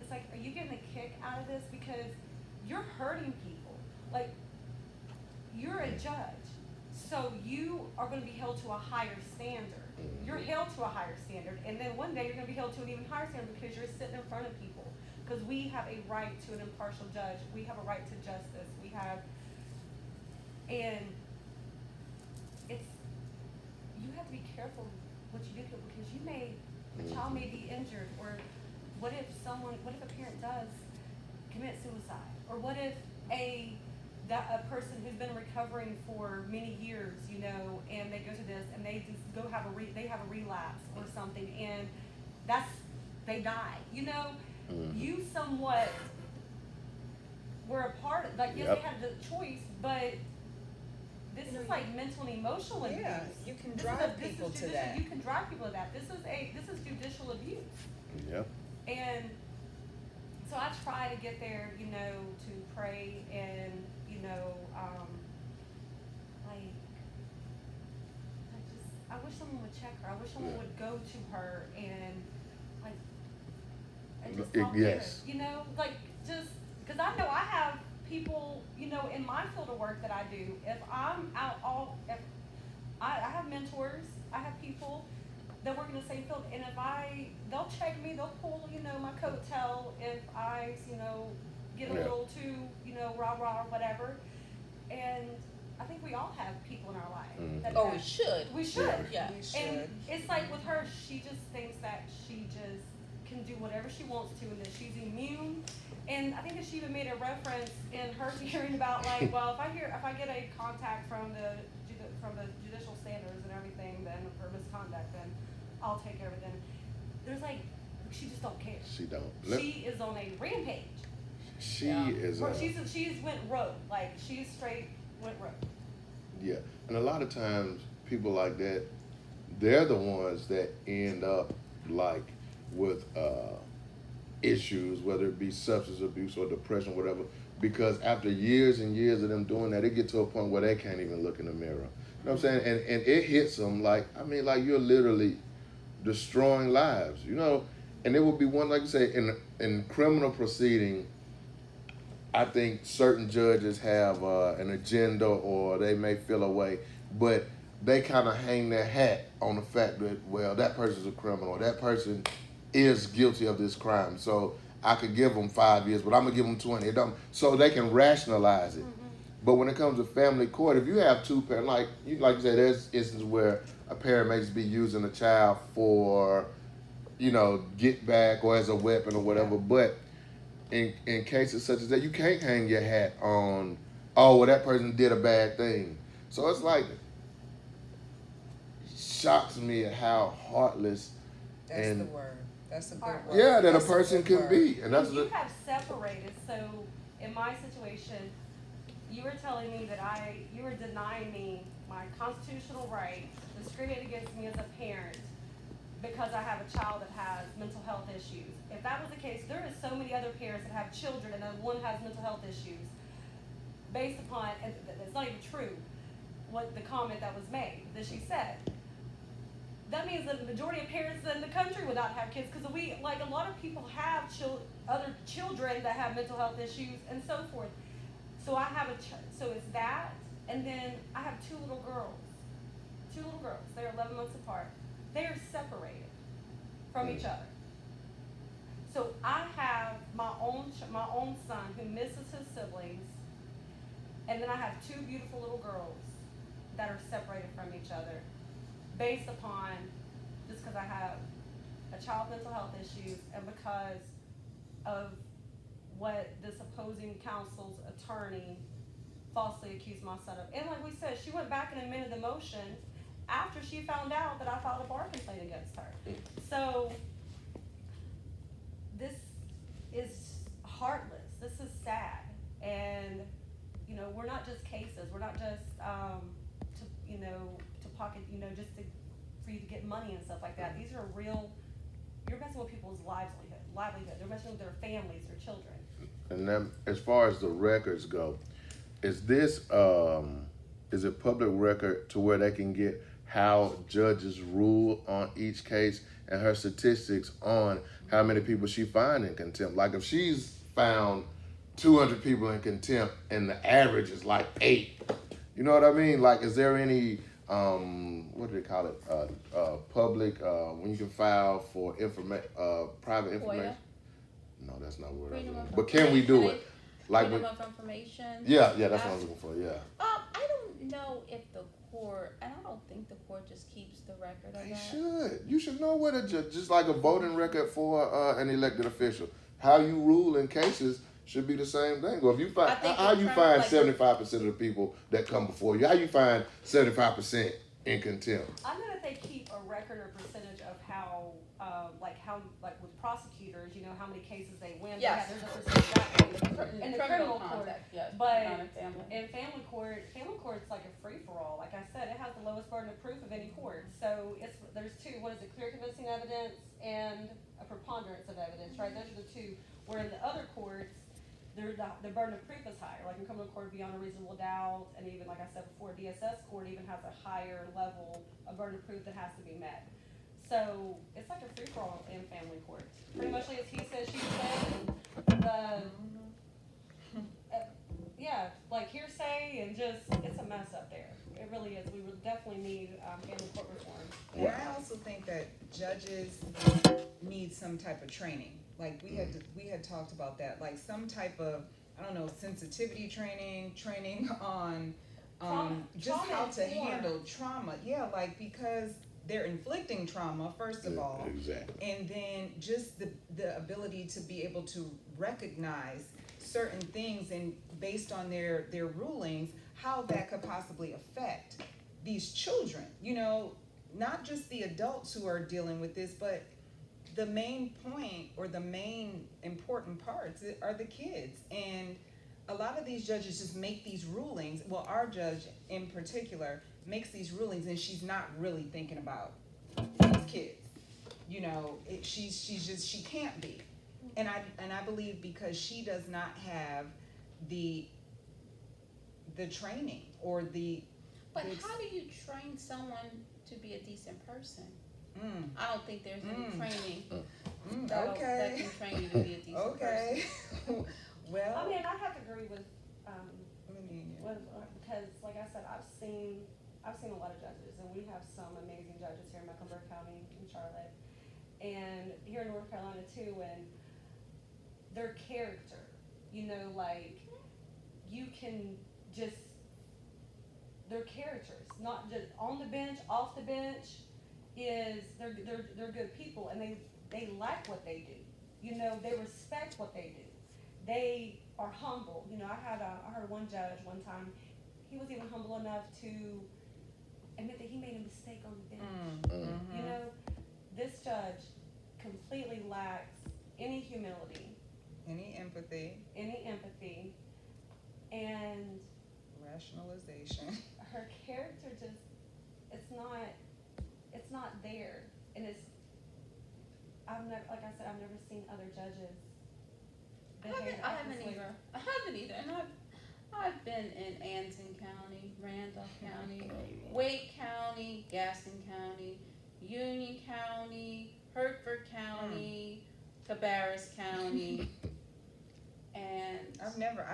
It's like, are you getting a kick out of this? Because you're hurting people. Like, you're a judge, so you are going to be held to a higher standard. You're held to a higher standard, and then one day you're going to be held to an even higher standard because you're sitting in front of people. Because we have a right to an impartial judge. We have a right to justice. And you have to be careful what you do because a child may be injured, or what if a parent does commit suicide, or what if a person who's been recovering for many years, you know, and they go to this and they just go have a relapse or something, and they die, you know. You somewhat were a part of, like, yes, they had the choice, but this is like mental and emotional abuse. Yeah, you can drive people to that. You can drive people to that. This is judicial abuse. Yep. And so I try to get there, you know, to pray and, you know, like, I wish someone would check her. I wish someone would go to her and, like, and just talk to her, you know, like, just, because I know I have people, you know, in my field of work that I do. If I'm out if I have mentors, I have people that work in the same field, and they'll check me, they'll pull, you know, my coattail if I, you know, get a little too, you know, rah-rah or whatever. And I think we all have people in our life. We should. We should. Yeah. We should. And it's like with her, she just thinks that she just can do whatever she wants to, and that she's immune. And I think that she even made a reference in her hearing about, like, well, if I get a contact from the judicial standards and everything, then for misconduct, then I'll take care of it. Then there's like, she just don't care. She don't. She is on a rampage. She is. She's went rogue. Like, she's straight went rogue. Yeah, and a lot of times people like that, they're the ones that end up like with issues, whether it be substance abuse or depression, whatever, because after years and years of them doing that, they get to a point where they can't even look in the mirror. You know what I'm saying? And it hits them like, I mean, like, you're literally destroying lives, you know. And there will be one, like you say, in criminal proceeding, I think certain judges have an agenda or they may feel a way, but they kind of hang their hat on the fact that, well, that person's a criminal, that person is guilty of this crime. So I could give them 5 years, but I'm gonna give them 20. It don't, so they can rationalize it. But when it comes to family court, if you have two parents, like you said, there's instances where a parent may just be using a child for, get back or as a weapon or whatever. But in cases such as that, you can't hang your hat on, oh, well, that person did a bad thing. So it's like, shocks me at how heartless That's and the word. That's a good Alright. word. yeah, that a That's person good can word. be, and that's You have separated, so in my situation, you were telling me that you were denying me my constitutional right, discriminating against me as a parent because I have a child that has mental health issues. If that was the case, there are so many other parents that have children and then one has mental health issues based upon, and it's not even true, what the comment that was made, that she said. That means that the majority of parents in the country would not have kids, because a lot of people have other children that have mental health issues and so forth. So I have so it's that, and then I have two little girls. They're 11 months apart. They are separated from each other. So I have my own son who misses his siblings, and then I have two beautiful little girls that are separated from each other, based upon just because I have a child with mental health issues and because of what this opposing counsel's attorney falsely accused my son of. And like we said, she went back and amended the motion after she found out that I filed a bar complaint against her. So this is heartless. This is sad. And, we're not just cases. We're not just, to pocket, for you to get money and stuff like that. These are real, you're messing with people's livelihood. They're messing with their families, their children. And then, as far as the records go, is this is it public record to where they can get how judges rule on each case and her statistics on how many people she find in contempt? Like if she's found 200 people in contempt and the average is like 8, you know what I mean? Like, is there any what do they call it? Public when you can file for private information. No, that's not what I'm looking for. But can we do it? Like Freedom of information. Yeah, that's what I'm looking for. Yeah. I don't know if the court, and I don't think the court just keeps the record of They that. should. You should know what just like a voting record for an elected official. How you rule in cases should be the same thing. Well, if you find how you find 75% of the people that come before you, how you find 75% in contempt. I know that they keep a record or percentage of how with prosecutors, how many cases they win. Yes. There's a percentage that way. In the criminal court. Yes. But not in family. in family court's like a free-for-all. Like I said, it has the lowest burden of proof of any court. So there's two. What is it? Clear convincing evidence and a preponderance of evidence, right? Those are the two. Where in the other courts, the burden of proof is higher. Like in criminal court, beyond a reasonable doubt, and even like I said before, DSS court even has a higher level of burden of proof that has to be met. So it's like a free-for-all in family court. Pretty much like it's he says, she says, like hearsay, and just, it's a mess up there. It really is. We would definitely need family court reform. And I also think that judges need some type of training. Like we had talked about that, like some type of, I don't know, sensitivity training on just how to handle trauma. Yeah, like because they're inflicting trauma, first of all. Exactly. And then just the ability to be able to recognize certain things and based on their rulings, how that could possibly affect these children. Not just the adults who are dealing with this, but the main point or the main important parts are the kids. And a lot of these judges just make these rulings. Well, our judge in particular makes these rulings and she's not really thinking about these kids. She can't be. And I believe because she does not have the training or But how do you train someone to be a decent person? I don't think there's any training that can train you to be a decent person. Well, I mean, I have to agree with, yeah. because like I said, I've seen a lot of judges, and we have some amazing judges here in Mecklenburg County and Charlotte, and here in North Carolina too, and their character, you know, like, you can just, their characters, not just on the bench, off the bench, is, they're good people, and they like what they do. You know, they respect what they do. They are humble. You know, I heard one judge one time, he was even humble enough to admit that he made a mistake on the bench. You know, this judge completely lacks any humility, Any empathy, and rationalization. her character just, it's not there. And I've never seen other judges behave I this haven't way. either. I haven't either. And I've been in Anson County, Randolph County, Wake County, Gaston County, Union County, Hertford County, Cabarrus County, and I've never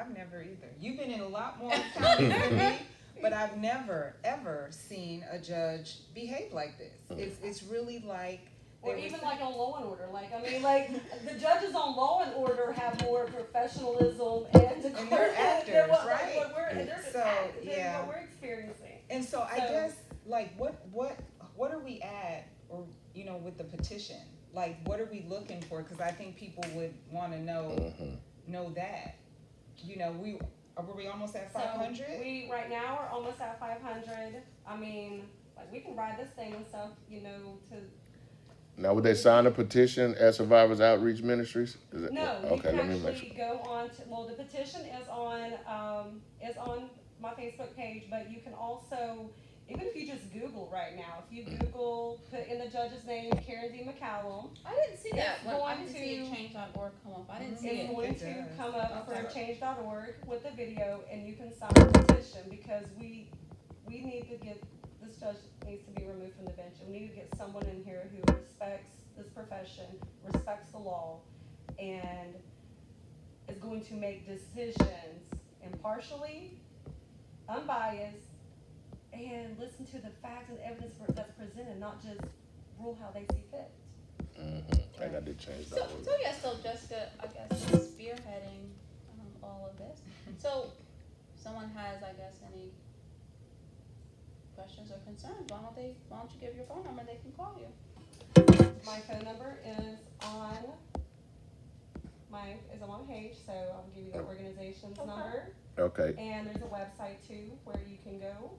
either. You've been in a lot more counties than me, but I've never ever seen a judge behave like this. It's really like. Or even like on Law and Order, like, I mean, like, the judges on Law and Order have more professionalism and decorum they're actors, than what right? they're just So, actors than yeah. what we're experiencing. And so I guess, like, what are we at, or, you know, with the petition? Like, what are we looking for? Because I think people would want to know that. You know, were we almost at 500? So we right now are almost at 500. I mean, like, we can ride this thing and stuff, you know, to. Now, would they sign a petition at Survivors Outreach Ministries? No, okay, you can let me make actually sure. go on to, well, the petition is on my Facebook page, but you can also, even if you just Google right now, if you Google, put in the judge's name, Karen D. McCallum. I didn't see that. It's I didn't see change.org come up. I didn't see It's it. going It to does. come up Okay. for change.org with the video, and you can sign the petition, because we need to get, this judge needs to be removed from the bench, and we need to get someone in here who respects this profession, respects the law, and is going to make decisions impartially, unbiased, and listen to the facts and evidence that's presented, not just rule how they see fit. I think I did change that one. So Jessica, I guess, is spearheading all of this. So, someone has, I guess, any questions or concerns, why don't you give your phone number, they can call you. My phone number is on my page, so I'll give you the organization's number. Okay. And there's a website too where you can go.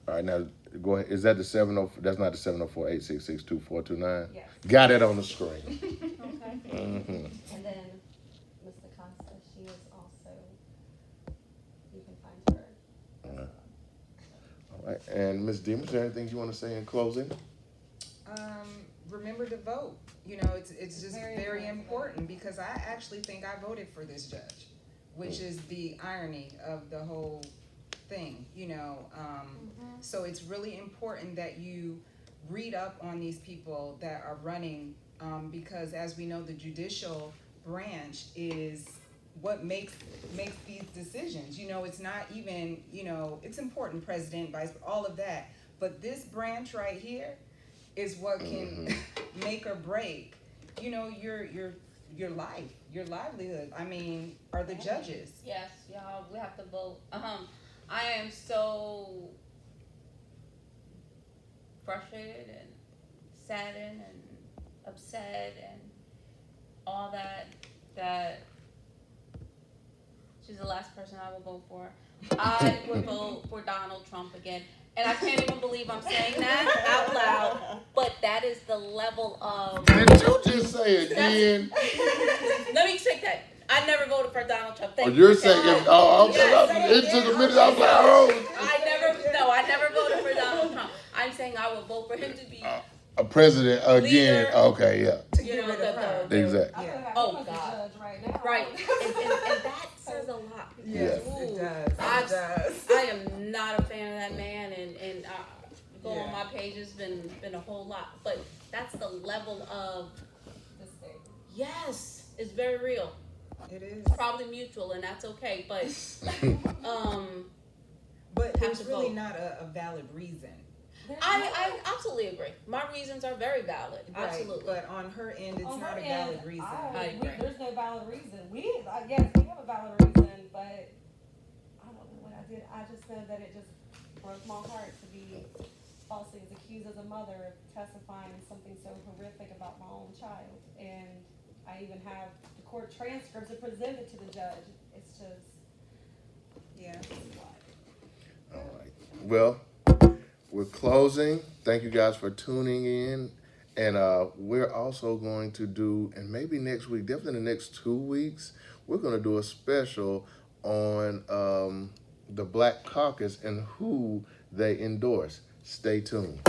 All right, now go ahead. Is that the 70? That's not the 704-866-2429? Yes. Got it on the screen. Okay. Mm-hmm. And then Ms. Acosta, she is also, you can find her. All right, and Ms. Deemer, is there anything you want to say in closing? Remember to vote. You know, it's just Very very important. important, because I actually think I voted for this judge, which is the irony of the whole thing, you know. So it's really important that you read up on these people that are running, because as we know, the judicial branch is what makes these decisions. You know, it's not even, you know, it's important, president, vice, all of that, but this branch right here is what can make or break, you know, your life, your livelihood. I mean, are the judges. Yes, y'all, we have to vote. I am so frustrated and saddened and upset and all that she's the last person I will vote for. I would vote for Donald Trump again. And I can't even believe I'm saying that out loud, but that is the level of... Did you just say it again? Let me take that. I never voted for Donald Trump. Thank You're you. saying, it took a minute, I was like, oh. I never voted for Donald Trump. I'm saying I would vote for him to be A president again, Leader. Okay, yeah. To get rid of her. Exactly. Oh, I'm a God. judge right now. right, and that says a lot. Yes, Ooh, it does. I am not a fan of that man, and go on Yeah. my page, it's been a whole lot, but that's the level of This thing. yes, it's very real. It is. probably mutual, and that's okay. But But have there's to really vote. not a valid reason. I absolutely agree. My reasons are very valid. Right, Absolutely. but on her end, it's On not her a valid end, reason. I agree. There's no valid reason. Yes, we have a valid reason, but I don't know what I did. I just know that it just broke my heart to be falsely accused as a mother of testifying something so horrific about my own child. And I even have the court transcripts to present it to the judge. It's just, Yeah. All right. Well, we're closing. Thank you guys for tuning in. And we're also going to do, and maybe next week, definitely in the next 2 weeks, we're going to do a special on the Black Caucus and who they endorse. Stay tuned.